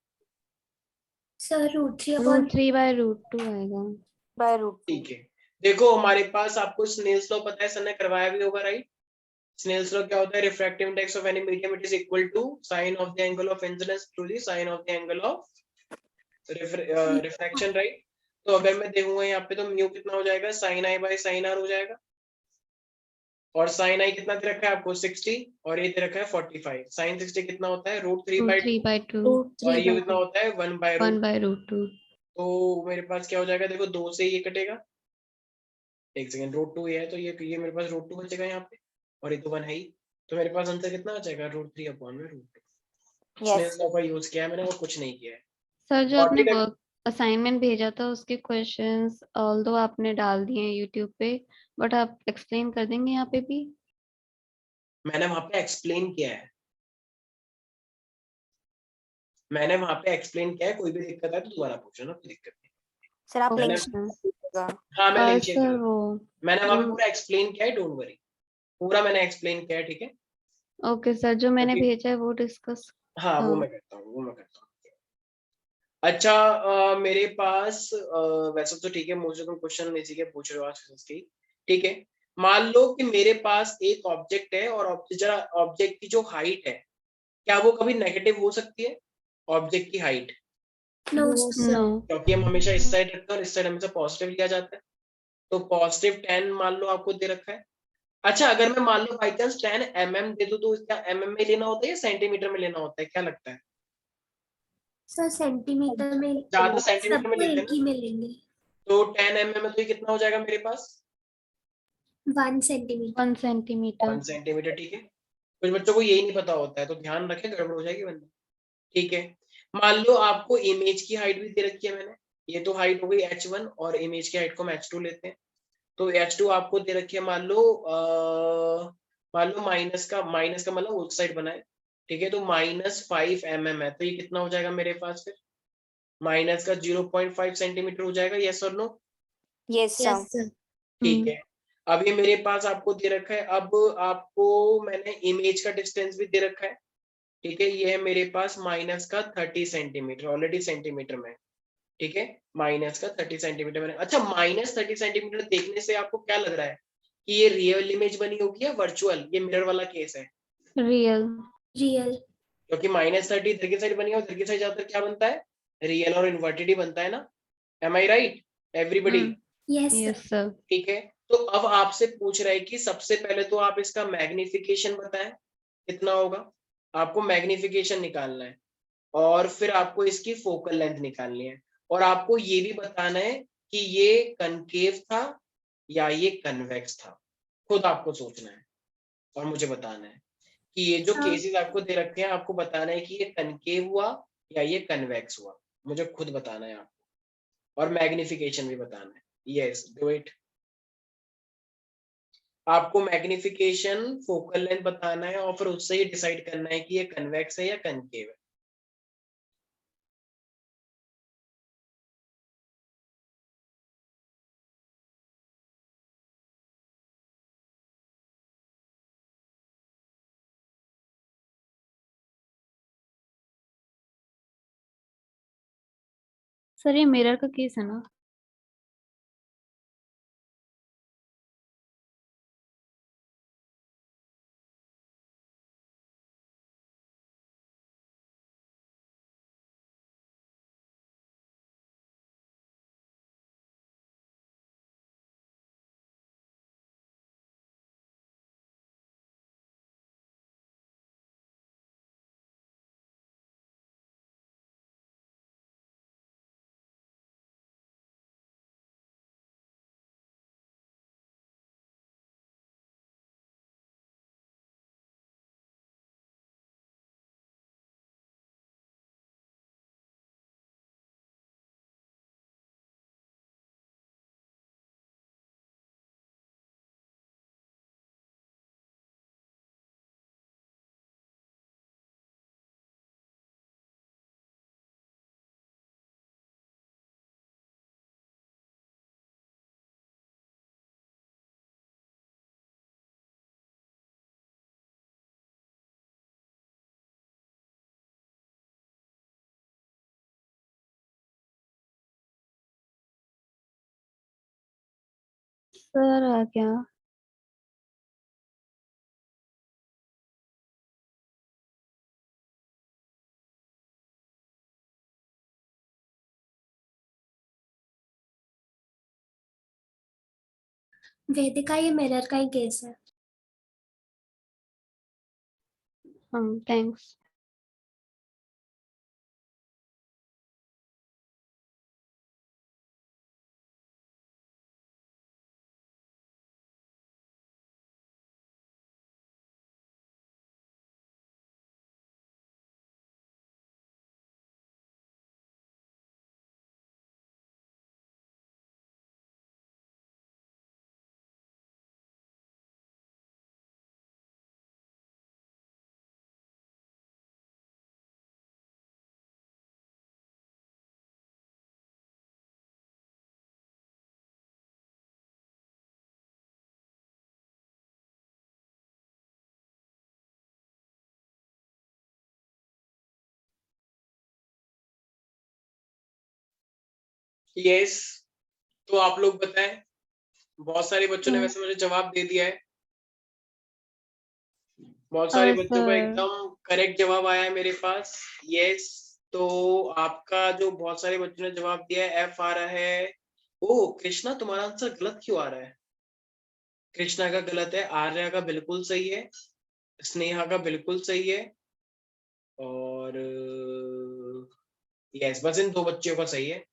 F: Sir, √3/√2.
C: √3/√2 आएगा.
A: ठीक है, देखो हमारे पास आपको स्नेल्स लॉ पता है, सर ने करवाया भी होगा, राइट? स्नेल्स लॉ क्या होता है? Refractive index of any medium it is equal to sine of the angle of incidence through the sine of the angle of refraction, right? तो अगर मैं देखूंगा यहाँ पे, तो म्यू कितना हो जाएगा, sine i by sine r हो जाएगा, और साइन आई कितना दे रखा है आपको 60, और ये दे रखा है 45, साइन 60 कितना होता है √3/2,
C: 3/2.
A: और ये कितना होता है 1/√2,
C: 1/√2.
A: तो मेरे पास क्या हो जाएगा, देखो 2 से ये कटेगा, एक सेकंड, √2 ये है, तो ये मेरे पास √2 बचेगा यहाँ पे, और ये तो 1 है ही, तो मेरे पास आंसर कितना आ जाएगा, √3 अपॉन में √2। स्नेल्स लॉ का यूज किया है मैंने, और कुछ नहीं किया है।
C: सर जो आपने
A: 40
C: वर्क असाइनमेंट भेजा था उसके क्वेश्चंस ऑल्दो आपने डाल दिए हैं यूट्यूब पे, बट आप एक्सप्लेन कर देंगे यहाँ पे भी?
A: मैंने वहां पे एक्सप्लेन किया है, मैंने वहां पे एक्सप्लेन किया है, कोई भी दिक्कत है तो दोबारा पूछो ना, कोई दिक्कत नहीं।
I: सर आप
C: ओके
I: लिंक
C: सर.
A: हाँ मैं लिंक शेयर
C: सर
A: करूंगा,
C: वो
A: मैंने वहां पे
C: जो
A: पूरा एक्सप्लेन किया है, डोंट वरी, पूरा मैंने एक्सप्लेन किया है, ठीक है।
C: ओके सर, जो मैंने
A: Okay.
C: भेजा है वो डिस्कस।
A: हाँ वो
C: हाँ।
A: मैं करता हूँ। अच्छा मेरे पास वैसे तो ठीक है, मुझे तुम क्वेश्चन इसी के पूछ रहे हो आज फिजिक्स की, ठीक है। मान लो कि मेरे पास एक ऑब्जेक्ट है और ऑब्जेक्ट की जो हाइट है, क्या वो कभी नेगेटिव हो सकती है? ऑब्जेक्ट की हाइट,
F: No,
C: नो।
A: क्योंकि हम हमेशा इस साइड रखते हैं और इस साइड हमेशा पॉजिटिव लिया जाता है। तो +10 मान लो आपको दे रखा है। अच्छा अगर मैं मान लो बाई चांस 10 mm दे दूं तो इसका mm में लेना होता है या सेंटीमीटर में लेना होता है, क्या लगता है?
F: सर सेंटीमीटर में
A: ज्यादा सेंटीमीटर में
F: सबको
A: लेते हैं
F: एक
A: ना,
F: ही में लेंगे।
A: तो 10 mm में तो ये कितना हो जाएगा मेरे पास?
F: 1 सेंटीमीटर।
C: 1 सेंटीमीटर।
A: 1 सेंटीमीटर, ठीक है। कुछ बच्चों को यही नहीं पता होता है, तो ध्यान रखें, गड़बड़ हो जाएगी वरना। ठीक है, मान लो आपको इमेज की हाइट भी दे रखी है मैंने, ये तो हाइट हो गई h1 और इमेज की हाइट को हम h2 लेते हैं। तो h2 आपको दे रखी है, मान लो माइनस का मतलब उस साइड बनाए, ठीक है। तो -5 mm है, तो ये कितना हो जाएगा मेरे पास फिर? माइनस का 0.5 सेंटीमीटर हो जाएगा, यस और no?
E: Yes, sir.
F: Yes sir.
A: ठीक है। अब ये मेरे पास आपको दे रखा है, अब आपको मैंने इमेज का डिस्टेंस भी दे रखा है, ठीक है। ये है मेरे पास -30 सेंटीमीटर, ऑलरेडी सेंटीमीटर में, ठीक है। -30 सेंटीमीटर मैंने, अच्छा -30 सेंटीमीटर देखने से आपको क्या लग रहा है कि ये रियल इमेज बनी होगी या वर्चुअल? ये मिरर वाला केस है,
C: रियल।
F: रियल।
A: क्योंकि -30 इधर की साइड बनी है और इधर की साइड ज्यादातर क्या बनता है? रियल और इन्वर्टेड ही बनता है ना। Am I right everybody?
F: Yes sir.
C: Yes sir.
A: ठीक है। तो अब आपसे पूछ रहा है कि सबसे पहले तो आप इसका मैग्निफिकेशन बताएं कितना होगा। आपको मैग्निफिकेशन निकालना है और फिर आपको इसकी फोकल लेंथ निकालनी है, और आपको ये भी बताना है कि ये कनकेव था या ये कन्वेक्स था। खुद आपको सोचना है और मुझे बताना है कि ये जो
F: हाँ।
A: केसेस आपको दे रखे हैं, आपको बताना है कि ये कनकेव हुआ या ये कन्वेक्स हुआ। मुझे खुद बताना है आपको, और मैग्निफिकेशन भी बताना है। Yes do it. आपको मैग्निफिकेशन, फोकल लेंथ बताना है और फिर उससे ही डिसाइड करना है कि ये कन्वेक्स है या कनकेव है।
C: सर ये मिरर का केस है ना? सर आ गया।
F: वेदिका ये मिरर का ही केस है।
C: हाँ थैंक्स।
A: यस, तो आप लोग बताएं। बहुत सारे बच्चों ने वैसे मुझे जवाब दे दिया है, बहुत सारे बच्चों का एकदम करेक्ट जवाब आया है मेरे पास। यस, तो आपका जो बहुत सारे बच्चों ने जवाब दिया है एफ आ रहा है। ओ कृष्णा, तुम्हारा आंसर गलत क्यों आ रहा है? कृष्णा का गलत है, आर्या का बिल्कुल सही है, स्नेहा का बिल्कुल सही है, और यस बस इन 2 बच्चों का सही है।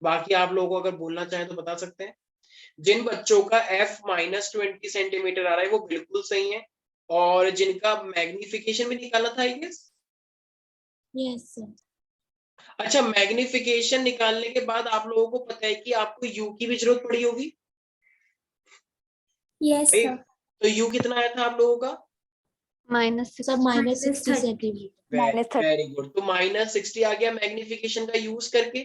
A: बाकी आप लोगों को अगर बोलना चाहें तो बता सकते हैं। जिन बच्चों का f -20 सेंटीमीटर आ रहा है वो बिल्कुल सही है, और जिनका मैग्निफिकेशन भी निकालना था आई गेस।
F: Yes sir.
A: अच्छा, मैग्निफिकेशन निकालने के बाद आप लोगों को पता है कि आपको u की भी जरूरत पड़ी होगी।
F: यस
A: भाई,
F: सर।
A: तो u कितना आया था आप लोगों का?
F: Sir -60 centimetre.
A: वेरी गुड, तो -60 आ गया मैग्निफिकेशन का यूज करके,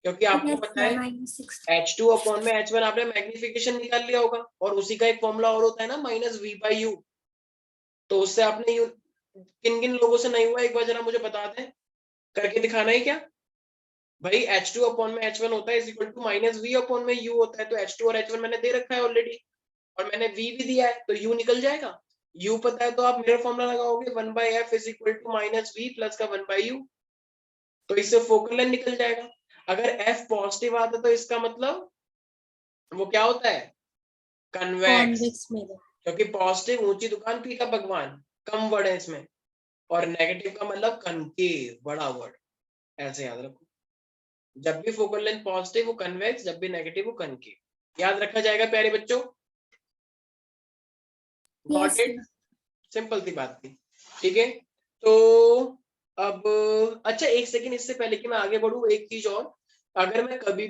A: क्योंकि आपको पता है
F: -60।
A: H2 अपॉन में H1 आपने मैग्निफिकेशन निकाल लिया होगा, और उसी का एक फॉर्मूला और होता है ना -v/u। तो उससे आपने यू, किन किन लोगों से नहीं हुआ एक बार जरा मुझे बता दें, करके दिखाना है क्या? भाई H2 अपॉन में H1 होता है is equal to -v upon में u होता है, तो H2 और H1 मैंने दे रखा है ऑलरेडी, और मैंने v भी दिया है, तो u निकल जाएगा। u पता है तो आप मिरर फॉर्मूला लगाओगे 1/f is equal to -v plus का 1/u, तो इससे फोकल लेंथ निकल जाएगा। अगर f पॉजिटिव आता है तो इसका मतलब वो क्या होता है? कन्वेक्स, क्योंकि पॉजिटिव ऊंची दुकान पीका भगवान, कम वर्ड है इसमें, और नेगेटिव का मतलब कनकेव, बड़ा वर्ड, ऐसे याद रखो। जब भी फोकल लेंथ पॉजिटिव वो कन्वेक्स, जब भी नेगेटिव वो कनकेव, याद रखा जाएगा प्यारे बच्चों। Got it? सिंपल सी बात थी, ठीक है। तो अब अच्छा एक सेकंड, इससे पहले कि मैं आगे बढ़ूं एक चीज और, अगर मैं कभी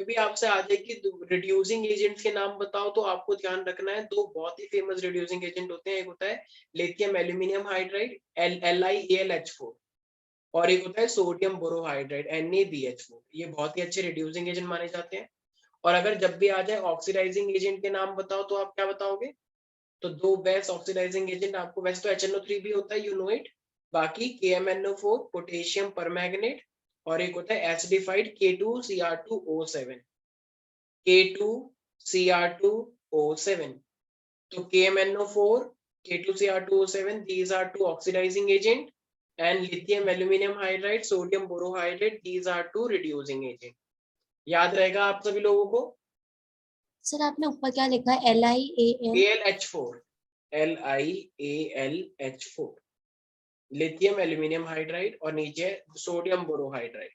A: भी आपसे आ जाए कि रिड्यूसिंग एजेंट्स के नाम बताओ, तो आपको ध्यान रखना है 2 बहुत ही फेमस रिड्यूसिंग एजेंट होते हैं। एक होता है लिथियम एल्यूमिनियम हाइड्राइड LiAlH4, और एक होता है सोडियम बोरोहाइड्राइड NaBH4। ये बहुत ही अच्छे रिड्यूसिंग एजेंट माने जाते हैं। और अगर जब भी आ जाए ऑक्सीडाइजिंग एजेंट के नाम बताओ, तो आप क्या बताओगे? तो 2 बेस्ट ऑक्सीडाइजिंग एजेंट आपको, वैसे तो HNO3 भी होता है, यू नो इट, बाकी KMNO4 पोटेशियम परमैंगनेट, और एक होता है एसिडिफाइड K2Cr2O7, K2Cr2O7। तो KMNO4, K2Cr2O7, these are 2 oxidizing agent, and lithium aluminum hydride, sodium borohydride, these are 2 reducing agent। याद रहेगा आप सभी लोगों को?
F: सर आपने ऊपर क्या लिखा है?
A: AlH4, LiAlH4, lithium aluminium hydride, और नीचे सोडियम बोरोहाइड्राइड।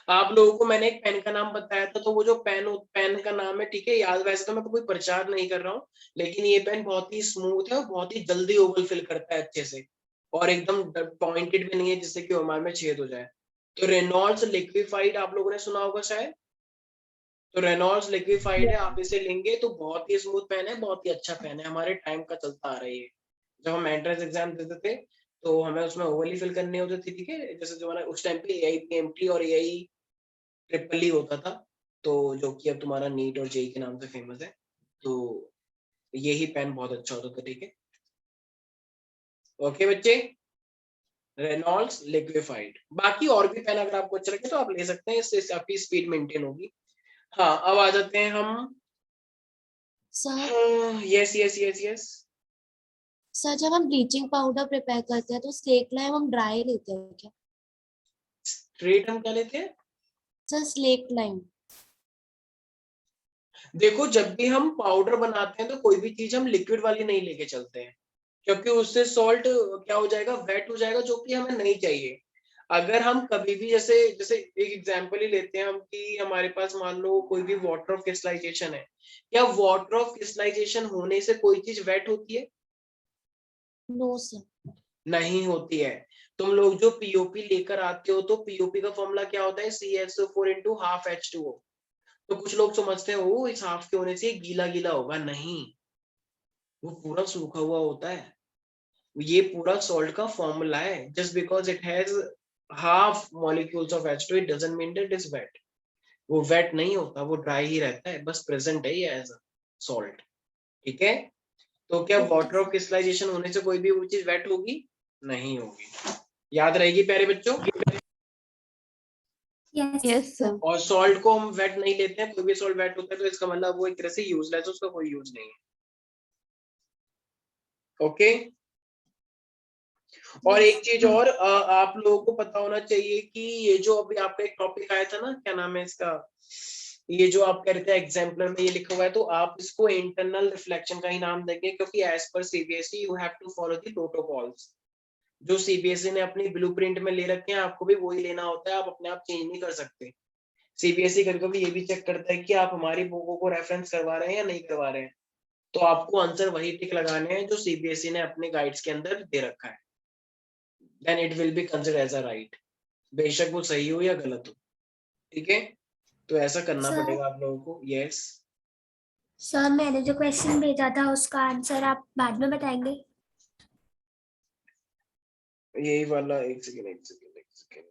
A: आप लोगों को मैंने एक पेन का नाम बताया था, तो वो जो पेन का नाम है, ठीक है, याद, वैसे तो मैं कोई प्रचार नहीं कर रहा हूँ, लेकिन ये पेन बहुत ही स्मूथ है और बहुत ही जल्दी ओवल फिल करता है अच्छे से, और एकदम पॉइंटेड भी नहीं है जिससे कि ओमार में छेद हो जाए। तो रेनॉल्ड्स लिक्विफाइड आप लोगों ने सुना होगा शायद, तो रेनॉल्ड्स लिक्विफाइड है, आप इसे लेंगे तो बहुत ही स्मूथ पेन है, बहुत ही अच्छा पेन है, हमारे टाइम का चलता आ रहा है। जब हम एंट्रेंस एग्जाम देते थे तो हमें उसमें ओवल ही फिल करनी होती थी, ठीक है, जैसे जो उस टाइम पे AIPMT और AI ट्रिपल ही होता था, तो जो कि अब तुम्हारा नीट और जेई के नाम से फेमस है, तो यही पेन बहुत अच्छा होता था, ठीक है। ओके बच्चे, रेनॉल्ड्स लिक्विफाइड। बाकी और भी पेन अगर आपको अच्छा लगे तो आप ले सकते हैं, इससे आपकी स्पीड मेंटेन होगी। हाँ, अब आ जाते हैं हम
F: sir.
A: Yes yes yes yes.
F: Sir जब हम ब्लीचिंग पाउडर प्रिपेयर करते हैं तो स्लेक लाइम हम ड्राई लेते हैं क्या?
A: स्ट्रेट हम क्या लेते हैं?
F: Sir slack lime.
A: देखो, जब भी हम पाउडर बनाते हैं तो कोई भी चीज हम लिक्विड वाली नहीं लेके चलते हैं, क्योंकि उससे सॉल्ट क्या हो जाएगा, वेट हो जाएगा, जो कि हमें नहीं चाहिए। अगर हम कभी भी जैसे जैसे एक एग्जांपल ही लेते हैं हम, कि हमारे पास मान लो कोई भी वाटर ऑफ क्रिस्टलाइजेशन है, क्या वाटर ऑफ क्रिस्टलाइजेशन होने से कोई चीज वेट होती है?
F: No sir.
A: नहीं होती है। तुम लोग जो पीओपी लेकर आते हो, तो पीओपी का फॉर्मूला क्या होता है? CaSO4 into half H2O। तो कुछ लोग समझते हैं वो इस हाफ के होने से गीला गीला होगा, नहीं, वो पूरा सूखा हुआ होता है। ये पूरा सॉल्ट का फॉर्मूला है। Just because it has half molecules of H2 it doesn't mean that it is wet. वो वेट नहीं होता, वो ड्राई ही रहता है, बस प्रेजेंट है ये एज अ सॉल्ट, ठीक है। तो क्या वाटर ऑफ क्रिस्टलाइजेशन होने से कोई भी वो चीज वेट होगी? नहीं होगी। याद रहेगी प्यारे बच्चों?
F: Yes
C: Yes, sir.
A: और सॉल्ट को हम वेट नहीं लेते हैं, कोई भी सॉल्ट वेट होता है तो इसका मतलब वो एक तरह से यूजलेस है, उसका कोई यूज नहीं है। ओके। और एक चीज और आप लोगों को पता होना चाहिए कि ये जो अभी आपका एक टॉपिक आया था ना, क्या नाम है इसका, ये जो आप कह रहे थे एग्जाम्पलर में ये लिखा हुआ है, तो आप इसको इंटरनल रिफ्लेक्शन का ही नाम देंगे, क्योंकि as per CBSE you have to follow the protocols जो सीबीएसई ने अपनी ब्लूप्रिंट में ले रखे हैं, आपको भी वही लेना होता है, आप अपने आप चेंज नहीं कर सकते। सीबीएसई कभी कभी ये भी चेक करता है कि आप हमारी बुकों को रेफरेंस करवा रहे हैं या नहीं करवा रहे हैं, तो आपको आंसर वही टिक लगाने हैं जो सीबीएसई ने अपने गाइड्स के अंदर दे रखा है, then it will be considered as a right, बेशक वो सही हो या गलत हो। ठीक है, तो ऐसा करना
F: Sir.
A: पड़ेगा आप लोगों को। यस
F: सर मैंने जो क्वेश्चन भेजा था उसका आंसर आप बाद में बताएंगे?
A: यही वाला, एक second.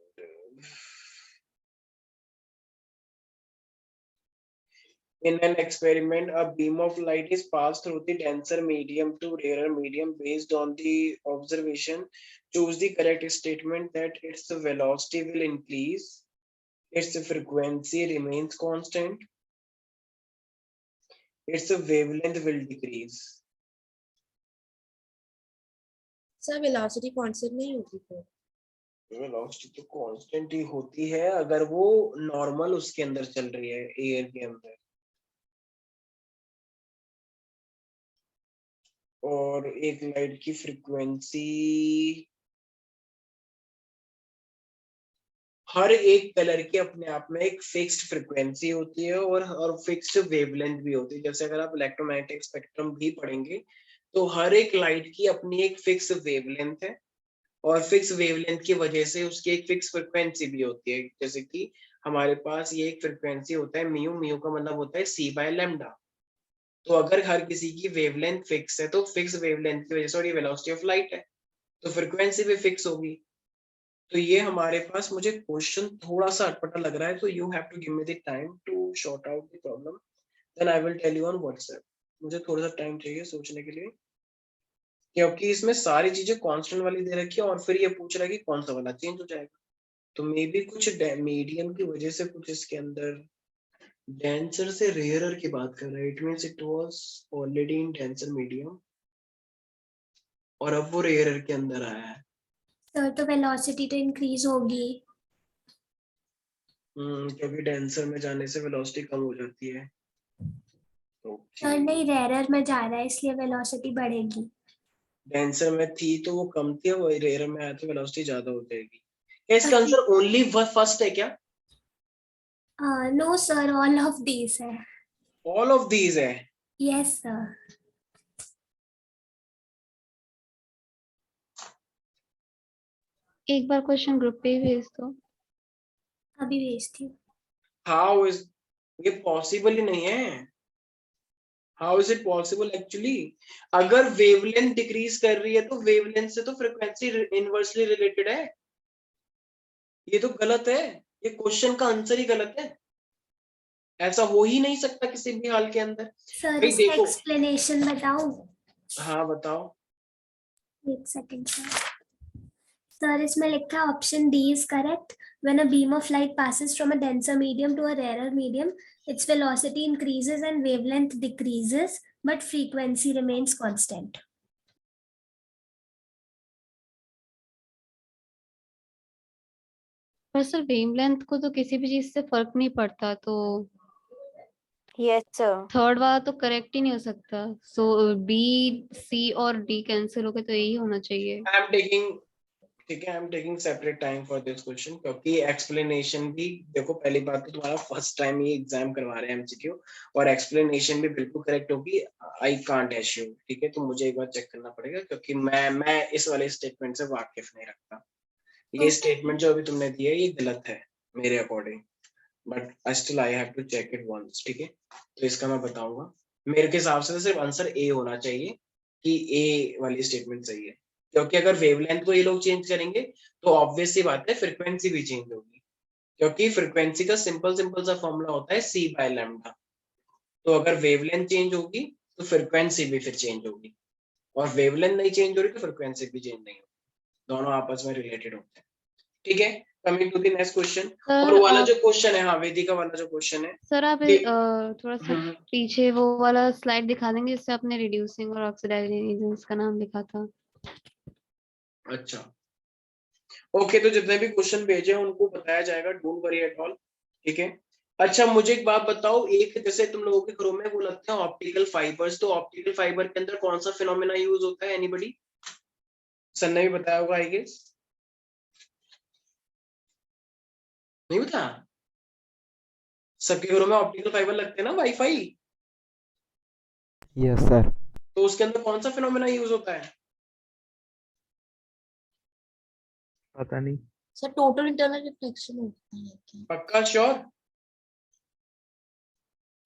A: In an experiment, a beam of light is passed through the denser medium to rarer medium based on the observation. Choose the correct statement that its velocity will increase, its frequency remains constant, its wavelength will decrease.
I: Sir velocity constant नहीं होती फिर?
A: Velocity तो constant ही होती है अगर वो normal उसके अंदर चल रही है, एयर के अंदर। और एक लाइट की फ्रीक्वेंसी, हर एक कलर की अपने आप में एक फिक्स्ड फ्रीक्वेंसी होती है और फिक्स्ड वेवलेंथ भी होती है। जैसे अगर आप इलेक्ट्रोमैग्नेटिक स्पेक्ट्रम भी पढ़ेंगे तो हर एक लाइट की अपनी एक फिक्स वेवलेंथ है, और फिक्स वेवलेंथ की वजह से उसकी एक फिक्स फ्रीक्वेंसी भी होती है। जैसे कि हमारे पास ये एक फ्रीक्वेंसी होता है म्यू, म्यू का मतलब होता है सी बाय लैम्डा। तो अगर हर किसी की वेवलेंथ फिक्स है तो फिक्स वेवलेंथ की वजह से, और ये वेलोसिटी ऑफ लाइट है, तो फ्रीक्वेंसी भी फिक्स होगी। तो ये हमारे पास, मुझे क्वेश्चन थोड़ा सा अटपटा लग रहा है, तो you have to give me the time to sort out the problem, then I will tell you on WhatsApp. मुझे थोड़ा सा टाइम चाहिए सोचने के लिए, क्योंकि इसमें सारी चीजें कांस्टेंट वाली दे रखी है और फिर ये पूछ रहा है कि कौन सा वाला चेंज हो जाएगा। तो मे बी कुछ मीडियम की वजह से कुछ इसके अंदर डेंसर से रेयरर की बात कर रहा है, it means it was already in denser medium और अब वो रेयरर के अंदर आया है।
F: सर तो वेलोसिटी तो इंक्रीज होगी।
A: क्योंकि डेंसर में जाने से वेलोसिटी कम हो जाती है।
F: सर नहीं, रेयरर में जा रहा है इसलिए वेलोसिटी बढ़ेगी।
A: डेंसर में थी तो वो कम थी, वो रेयरर में आया तो वेलोसिटी ज्यादा हो जाएगी। क्या इसका आंसर ओनली फर्स्ट है क्या?
F: No sir, all of these है।
A: ऑल ऑफ दीज है?
F: Yes sir.
C: एक बार क्वेश्चन ग्रुप पे ही भेज दो।
F: अभी भेजती हूँ।
A: हाउ इज ये पॉसिबल ही नहीं है। How is it possible actually? अगर वेवलेंथ डिक्रीज कर रही है तो वेवलेंथ से तो फ्रीक्वेंसी इनवर्सली रिलेटेड है। ये तो गलत है, ये क्वेश्चन का आंसर ही गलत है, ऐसा हो ही नहीं सकता किसी भी हाल के अंदर।
F: सर
A: भाई
F: इसका
A: देखो,
F: एक्सप्लेनेशन बताऊं?
A: हाँ बताओ।
F: एक सेकंड सर। सर इसमें लिखा है option D is correct. When a beam of light passes from a denser medium to a rarer medium, its velocity increases and wavelength decreases, but frequency remains constant.
C: पर sir wavelength को तो किसी भी चीज से फर्क नहीं पड़ता, तो
E: यस सर।
C: थर्ड वाला तो करेक्ट ही नहीं हो सकता। सो बी, सी और डी कैंसिल हो गए, तो यही होना चाहिए।
A: आई एम टेकिंग, ठीक है, I am taking separate time for this question, क्योंकि एक्सप्लेनेशन भी देखो, पहली बात तो तुम्हारा फर्स्ट टाइम ये एग्जाम करवा रहे हैं एमसीक्यू, और एक्सप्लेनेशन भी बिल्कुल करेक्ट होगी। आई कांट एश्योर, ठीक है, तो मुझे एक बार चेक करना पड़ेगा, क्योंकि मैं इस वाले स्टेटमेंट से वाकिफ नहीं रखता। ये स्टेटमेंट जो अभी तुमने दिया है ये गलत है मेरे according, but still I have to check it once. ठीक है, तो इसका मैं बताऊंगा। मेरे के हिसाब से सिर्फ आंसर ए होना चाहिए कि ए वाली स्टेटमेंट सही है, क्योंकि अगर वेवलेंथ को ये लोग चेंज करेंगे तो ऑब्वियस सी बात है फ्रीक्वेंसी भी चेंज होगी, क्योंकि फ्रीक्वेंसी का सिंपल सा फॉर्मूला होता है सी बाय लैम्डा। तो अगर वेवलेंथ चेंज होगी तो फ्रीक्वेंसी भी फिर चेंज होगी, और वेवलेंथ नहीं चेंज हो रही तो फ्रीक्वेंसी भी चेंज नहीं होगी, दोनों आपस में रिलेटेड होते हैं। ठीक है, coming to the next question.
C: Sir
A: और वो वाला
C: आप
A: जो क्वेश्चन है, हाँ वेदिका वाला जो क्वेश्चन है,
C: सर आप
A: ये
C: थोड़ा सा
A: हम्म,
C: पीछे वो वाला स्लाइड दिखा देंगे जिससे आपने रिड्यूसिंग और ऑक्सीडाइजिंग एजेंट्स का नाम लिखा था।
A: अच्छा ओके, तो जितने भी क्वेश्चन भेजे हैं उनको बताया जाएगा, डोंट वरी एट ऑल, ठीक है। अच्छा मुझे एक बात बताओ, एक जैसे तुम लोगों के घरों में वो लगते हैं ऑप्टिकल फाइबर्स, तो ऑप्टिकल फाइबर के अंदर कौन सा फिनोमेना यूज होता है, एनीबॉडी? सन ने भी बताया होगा आई गेस, नहीं बता? सबके घरों में ऑप्टिकल फाइबर लगते हैं ना, वाईफाई,
G: यस सर।
A: तो उसके अंदर कौन सा फिनोमेना यूज होता है?
H: पता नहीं।
I: सर टोटल इंटरनल रिफ्लेक्शन होता है क्या?
A: पक्का श्योर?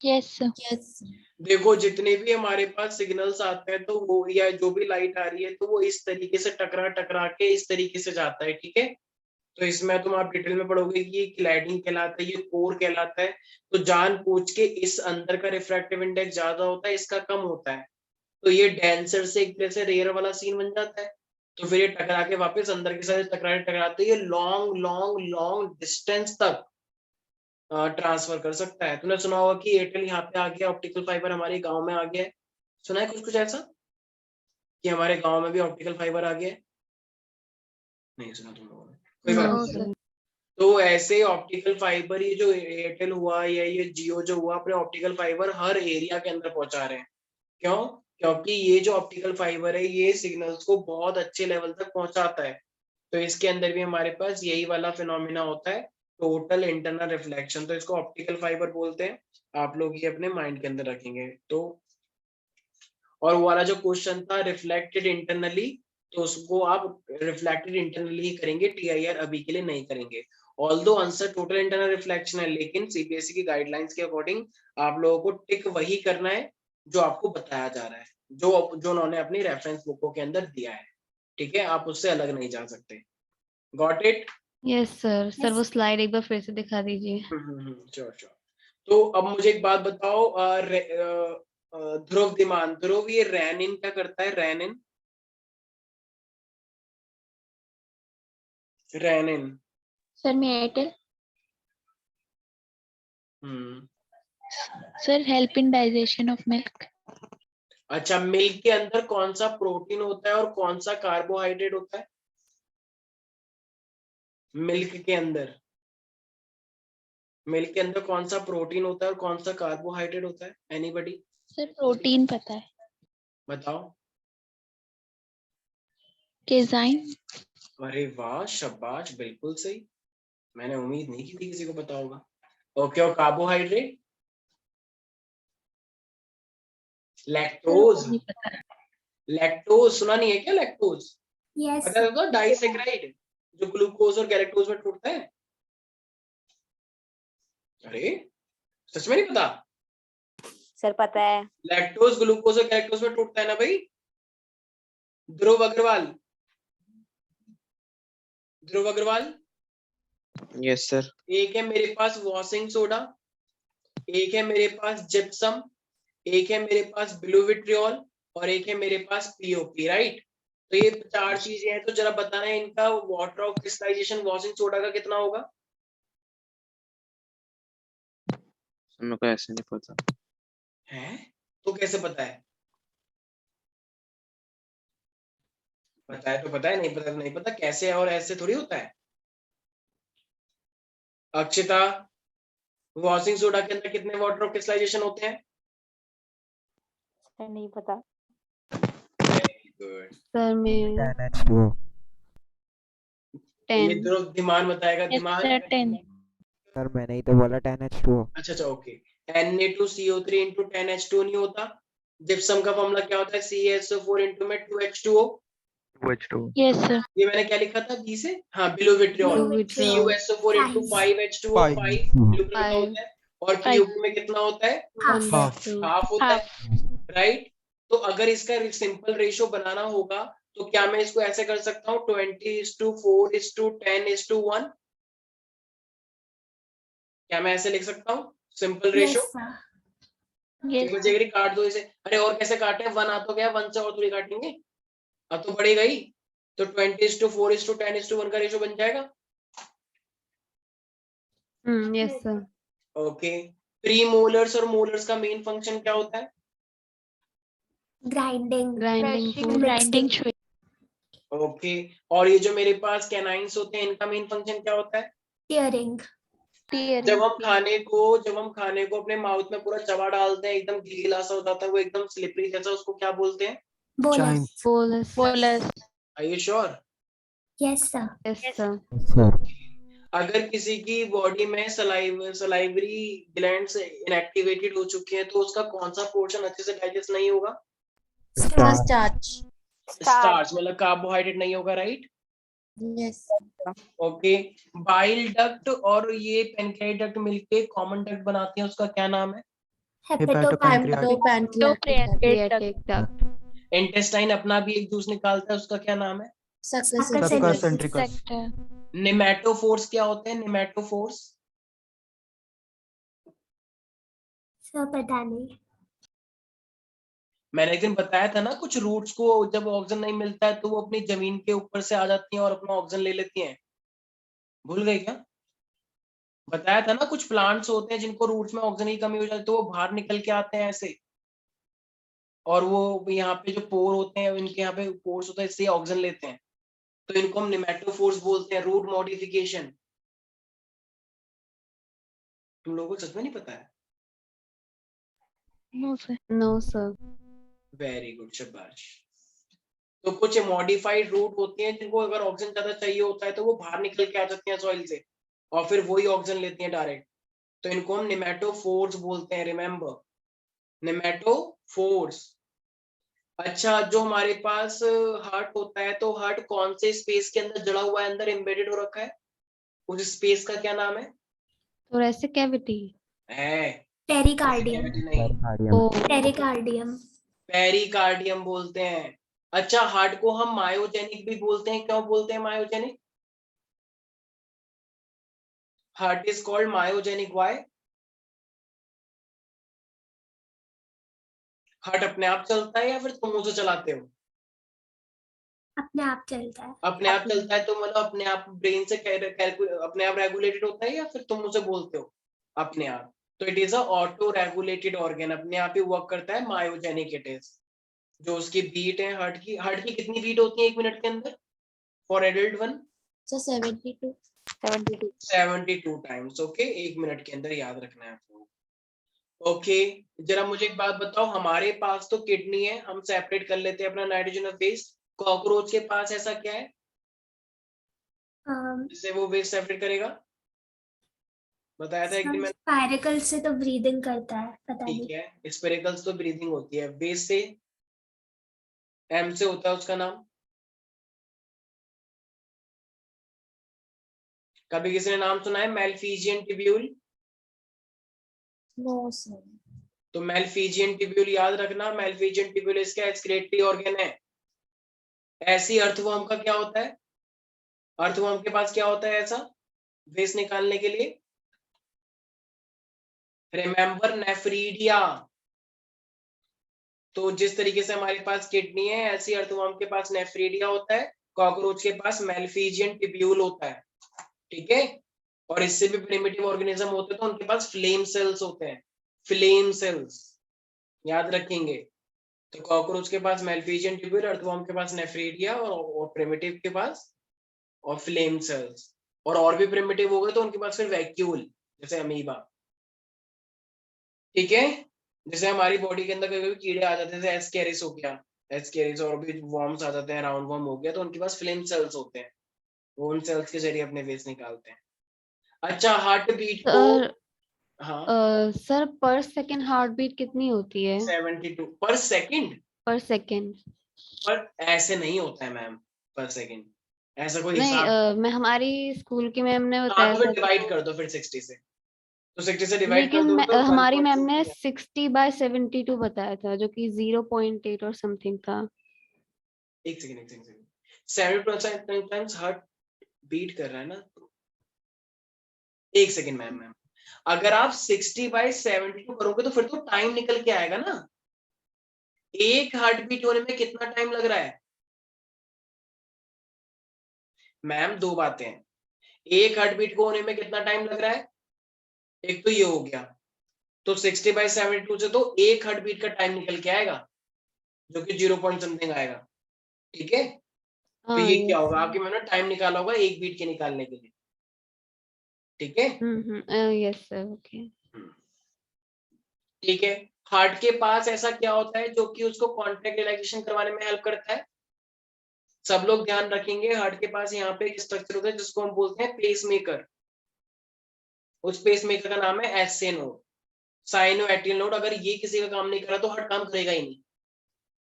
C: Yes sir.
I: यस।
A: देखो जितने भी हमारे पास सिग्नल्स आते हैं तो वो, या जो भी लाइट आ रही है तो वो इस तरीके से टकरा टकरा के इस तरीके से जाता है, ठीक है। तो इसमें तुम आप डिटेल में पढ़ोगे कि ये क्लैडिंग कहलाता है, ये कोर कहलाता है। तो जानबूझ के इस अंदर का रिफ्रैक्टिव इंडेक्स ज्यादा होता है, इसका कम होता है, तो ये डेंसर से एक तरह से रेयर वाला सीन बन जाता है। तो फिर ये टकरा के वापस अंदर के साथ टकराते टकराते ये लॉन्ग लॉन्ग लॉन्ग डिस्टेंस तक ट्रांसफर कर सकता है। तूने सुना होगा कि एयरटेल यहाँ पे आ गया, ऑप्टिकल फाइबर हमारे गांव में आ गया है, सुना है कुछ कुछ ऐसा कि हमारे गांव में भी ऑप्टिकल फाइबर आ गया है? नहीं सुना तुम लोगों ने, कोई बात
C: नो
A: नहीं।
C: सर।
A: तो ऐसे ऑप्टिकल फाइबर, ये जो एयरटेल हुआ या ये जियो जो हुआ, अपने ऑप्टिकल फाइबर हर एरिया के अंदर पहुंचा रहे हैं। क्यों? क्योंकि ये जो ऑप्टिकल फाइबर है ये सिग्नल्स को बहुत अच्छे लेवल तक पहुंचाता है। तो इसके अंदर भी हमारे पास यही वाला फिनोमिना होता है, टोटल इंटरनल रिफ्लेक्शन, तो इसको ऑप्टिकल फाइबर बोलते हैं। आप लोग ये अपने माइंड के अंदर रखेंगे। तो और वो वाला जो क्वेश्चन था रिफ्लेक्टेड इंटरनली, तो उसको आप रिफ्लेक्टेड इंटरनली ही करेंगे, टीआईआर अभी के लिए नहीं करेंगे। Although answer total internal reflection है, लेकिन सीबीएसई की गाइडलाइंस के अकॉर्डिंग आप लोगों को टिक वही करना है जो आपको बताया जा रहा है, जो उन्होंने अपनी रेफरेंस बुकों के अंदर दिया है, ठीक है। आप उससे अलग नहीं जा सकते। Got it?
C: Yes sir. Sir वो स्लाइड एक बार फिर से दिखा दीजिए।
A: Sure sure. तो अब मुझे एक बात बताओ, ध्रुव दिमान, ध्रुव ये रैनिन क्या करता है? Rennin, rennin.
J: सर मैं Airtel.
A: Hmm,
J: sir help in digestion of milk.
A: अच्छा मिल्क के अंदर कौन सा प्रोटीन होता है और कौन सा कार्बोहाइड्रेट होता है? मिल्क के अंदर, मिल्क के अंदर कौन सा प्रोटीन होता है और कौन सा कार्बोहाइड्रेट होता है? एनीबॉडी?
J: सर प्रोटीन पता है।
A: बताओ।
J: केजाइन।
A: अरे वाह शाबाश, बिल्कुल सही, मैंने उम्मीद नहीं की थी किसी को पता होगा। ओके, और कार्बोहाइड्रेट? लैक्टोज। लैक्टोज सुना नहीं है क्या? Lactose
F: Yes.
A: पता है? तो डाइसैकराइड जो ग्लूकोज और गैलेक्टोज में टूटता है। अरे सच में नहीं पता?
E: सर पता है।
A: लैक्टोज ग्लूकोज और गैलेक्टोज में टूटता है ना भाई। ध्रुव अग्रवाल, ध्रुव अग्रवाल,
D: यस सर।
A: एक है मेरे पास वॉशिंग सोडा, एक है मेरे पास जिप्सम, एक है मेरे पास ब्लू विट्रियोल, और एक है मेरे पास पीओपी, राइट? तो ये चार चीजें हैं, तो जरा बताना है इनका water of crystallization washing soda का कितना होगा?
D: मेरे को ऐसे नहीं पता
A: है तो कैसे पता है? पता है तो पता है, नहीं पता तो नहीं पता, कैसे है और ऐसे थोड़ी होता है। अक्षिता, वॉशिंग सोडा के अंदर कितने वाटर ऑफ क्रिस्टलाइजेशन होते हैं?
E: सर नहीं पता।
A: Very good.
C: सर मैं
G: 10H2O।
A: ये
C: 10।
A: ध्रुव धीमान बताएगा।
J: Yes
A: Dhiman,
J: sir 10।
G: सर मैंने ही तो बोला 10H2O।
A: अच्छा ओके। Na2CO3 into 10H2 नहीं होता? जिप्सम का फॉर्मूला क्या होता है? CaSO4 into में 2H2O।
J: Yes sir.
A: ये मैंने क्या लिखा था बी से? हाँ, blue vitriol.
C: Blue vitriol।
A: CuSO4 into 5H2O, 5
B: 5
A: blue colour का होता है। और POP में कितना होता है?
F: Half.
B: हाफ।
A: हाफ होता है, राइट? तो अगर इसका सिंपल रेशियो बनाना होगा तो क्या मैं इसको ऐसे कर सकता हूँ 20:4:10:1? क्या मैं ऐसे लिख सकता हूँ सिंपल रेशियो?
F: Yes, sir.
A: एक बजे काट दो इसे। अरे और कैसे काटे? 1 आ तो गया, 1 से और थोड़ी काटेंगे, अब तो बढ़ेगा ही। तो 20:4:10:1 का रेशियो बन जाएगा।
C: Yes, sir.
A: Okay, pre molars और मोलर्स का मेन फंक्शन क्या होता है?
F: Grinding.
C: Grinding
J: Crushing,
C: food.
J: grinding, chewing.
A: Okay, और ये जो मेरे पास कैनाइन्स होते हैं इनका मेन फंक्शन क्या होता है?
F: Tearing.
A: जब
J: Tearing.
A: हम खाने को अपने माउथ में पूरा चबा डालते हैं, एकदम गीला सा हो जाता है, वो एकदम स्लिपरी जैसा, उसको क्या बोलते हैं?
F: Bolus.
C: Bolus.
J: Bolus.
A: Are you sure?
F: Yes, sir.
C: Yes, sir.
G: Sir
A: अगर किसी की बॉडी में सलाइवरी ग्लैंड्स इनएक्टिवेटेड हो चुकी हैं तो उसका कौन सा पोर्शन अच्छे से डाइजेस्ट नहीं होगा?
G: Starch
I: Starch.
A: स्टार्च, मतलब कार्बोहाइड्रेट नहीं होगा, right?
I: Yes.
A: Okay, bile duct और ये पैनक्रियाटिक डक्ट मिलके कॉमन डक्ट बनाते हैं, उसका क्या नाम है?
B: Hepatopancreatic.
C: Pancreatic duct.
A: इंटेस्टाइन अपना भी एक जूस निकालता है, उसका क्या नाम है?
B: Succus centricus.
J: Sector.
A: नेमेटोफोर्स क्या होते हैं? नेमेटोफोर्स
F: Sir, पता नहीं.
A: मैंने एक दिन बताया था ना, कुछ रूट्स को जब ऑक्सीजन नहीं मिलता है तो वो अपनी जमीन के ऊपर से आ जाती हैं और अपना ऑक्सीजन ले लेती हैं, भूल गए क्या? बताया था ना, कुछ प्लांट्स होते हैं जिनको रूट्स में ऑक्सीजन की कमी हो जाती है तो वो बाहर निकल के आते हैं ऐसे, और वो यहाँ पे जो पोर होते हैं, इनके यहाँ पे पोर्स होते हैं, इससे ऑक्सीजन लेते हैं, तो इनको हम नेमेटोफोर्स बोलते हैं, रूट मॉडिफिकेशन। तुम लोगों को सच में नहीं पता है?
J: No, sir.
C: No, sir.
A: Very good, शाबाश। तो कुछ मॉडिफाइड रूट होती हैं जिनको अगर ऑक्सीजन ज्यादा चाहिए होता है तो वो बाहर निकल के आ जाती हैं सॉइल से और फिर वही ऑक्सीजन लेती हैं डायरेक्ट, तो इनको हम नेमेटोफोर्स बोलते हैं, रिमेम्बर, नेमेटोफोर्स। अच्छा, जो हमारे पास हार्ट होता है तो हार्ट कौन से स्पेस के अंदर जड़ा हुआ है, अंदर एम्बेडेड हो रखा है, उस स्पेस का क्या नाम है?
C: Thoracic cavity.
A: है
F: Pericardium.
A: नहीं,
C: Oh,
F: Pericardium.
A: पेरिकार्डियम बोलते हैं। अच्छा, हार्ट को हम मायोजेनिक भी बोलते हैं, क्यों बोलते हैं myogenic? Heart is called myogenic, why? Heart अपने आप चलता है या फिर तुम उसे चलाते हो?
F: अपने आप चलता है.
A: अपने आप चलता है तो मतलब अपने आप ब्रेन से अपने आप रेगुलेटेड होता है या फिर तुम उसे बोलते हो अपने आप? तो it is a auto regulated organ, अपने आप ही वर्क करता है, मायोजेनिक इट इज। जो उसकी बीट है हार्ट की कितनी बीट होती है 1 मिनट के अंदर for adult one?
I: So 72.
A: 72 times. Okay, 1 minute के अंदर, याद रखना है आपको। ओके, जरा मुझे एक बात बताओ, हमारे पास तो किडनी है, हम सेपरेट कर लेते हैं अपना नाइट्रोजन और वेस्ट, कॉकरोच के पास ऐसा क्या है जिससे वो वेस्ट सेपरेट करेगा? बताया था एक दिन मैंने।
F: स्पाइरकल से तो ब्रीदिंग करता है, पता नहीं.
A: ठीक है, स्पेरिकल्स तो ब्रीदिंग होती है, वेस्ट से एम से होता है उसका नाम, कभी किसी ने नाम सुना है? मेलफिजियन ट्यूब्यूल।
I: No, sir.
A: तो मेलफिजियन ट्यूब्यूल याद रखना, मेलफिजियन ट्यूब्यूल इसका एक्सक्रीटरी ऑर्गन है। ऐसी अर्थवर्म का क्या होता है? अर्थवर्म के पास क्या होता है ऐसा वेस्ट निकालने के लिए? Remember, nephridia. तो जिस तरीके से हमारे पास किडनी है, ऐसी अर्थवर्म के पास नेफ्रीडिया होता है, कॉकरोच के पास मेलफिजियन ट्यूब्यूल होता है, ठीक है? और इससे भी प्रिमिटिव ऑर्गेनिज्म होते हैं तो उनके पास फ्लेम सेल्स होते हैं, फ्लेम सेल्स, याद रखेंगे। तो कॉकरोच के पास मेलफिजियन ट्यूब्यूल, अर्थवर्म के पास नेफ्रीडिया और प्रिमिटिव के पास और फ्लेम सेल्स, और भी प्रिमिटिव हो गए तो उनके पास फिर वैक्यूल, जैसे अमीबा, ठीक है? जैसे हमारी बॉडी के अंदर कभी कीड़े आ जाते थे, एस्केरिस हो गया, एस्केरिस, और भी वॉर्म्स आ जाते हैं, राउंड वॉर्म हो गया, तो उनके पास फ्लेम सेल्स होते हैं, वो उन सेल्स के जरिए अपने वेस्ट निकालते हैं। अच्छा, हार्ट बीट को,
C: सर,
A: हाँ
C: सर पर सेकंड हार्ट बीट कितनी होती है?
A: 72 पर सेकंड।
C: पर सेकंड
A: पर ऐसे नहीं होता है मैम, पर सेकंड ऐसा कोई
C: नहीं,
A: हिसाब।
C: मैं हमारी स्कूल की मैम ने
A: हाँ,
C: बताया
A: तो फिर
C: था
A: डिवाइड कर दो फिर 60 से, तो 60 से डिवाइड कर
C: लेकिन
A: दो तो
C: हमारी मैम
A: 1.2
C: ने 60/72 बताया था, जो कि 0.8 और समथिंग था।
A: एक सेकंड 70% टाइम्स हार्ट बीट कर रहा है ना, एक सेकंड मैम, अगर आप 60/72 करोगे तो फिर तो टाइम निकल के आएगा ना। एक हार्ट बीट होने में कितना टाइम लग रहा है मैम? दो बातें हैं, एक हार्ट बीट को होने में कितना टाइम लग रहा है? एक तो ये हो गया, तो 60/72 से तो एक हार्ट बीट का टाइम निकल के आएगा, जो कि 0 पॉइंट समथिंग आएगा, ठीक है। तो
C: हाँ,
A: ये क्या
C: yes,
A: होगा,
C: sir.
A: आपके मैंने टाइम निकाला होगा एक बीट के निकालने के लिए, ठीक है।
C: Yes, sir. Okay.
A: ठीक है, हार्ट के पास ऐसा क्या होता है जो कि उसको कॉन्ट्रैक्ट रिलैक्सेशन करवाने में हेल्प करता है? सब लोग ध्यान रखेंगे, हार्ट के पास यहाँ पे एक स्ट्रक्चर होता है जिसको हम बोलते हैं पेसमेकर। उस पेसमेकर का नाम है SA node, cyano atrial node. अगर ये किसी का काम नहीं कर रहा तो हार्ट काम करेगा ही नहीं।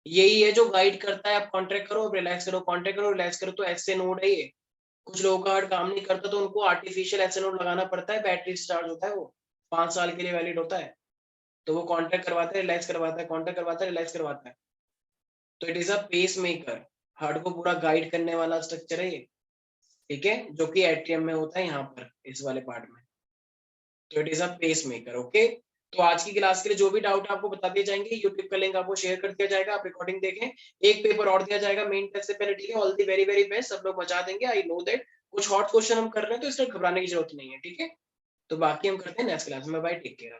A: यही है जो गाइड करता है, आप कॉन्ट्रैक्ट करो, रिलैक्स करो, कॉन्ट्रैक्ट करो, रिलैक्स करो, तो एसए नोड है ये। कुछ लोगों का हार्ट काम नहीं करता तो उनको आर्टिफिशियल एसए नोड लगाना पड़ता है, बैटरी चार्ज होता है, वो 5 साल के लिए वैलिड होता है। तो वो कॉन्ट्रैक्ट करवाता है, रिलैक्स करवाता है, कॉन्ट्रैक्ट करवाता है, रिलैक्स करवाता है। तो it is a pacemaker, heart को पूरा गाइड करने वाला स्ट्रक्चर है ये, ठीक है, जो कि एट्रियम में होता है यहाँ पर इस वाले पार्ट में। तो it is a pacemaker, okay. तो आज की क्लास के लिए जो भी डाउट आपको बता दिए जाएंगे, यूट्यूब का लिंक आपको शेयर कर दिया जाएगा, आप रिकॉर्डिंग देखें। एक पेपर और दिया जाएगा मेन टेस्ट से पहले, ठीक है। All the very very best, सब लोग बचा देंगे, आई नो दैट। कुछ हॉट क्वेश्चन हम कर रहे हैं तो इसलिए घबराने की जरूरत नहीं है, ठीक है। तो बाकी हम करते हैं नेक्स्ट क्लास में, बाय, टेक केयर।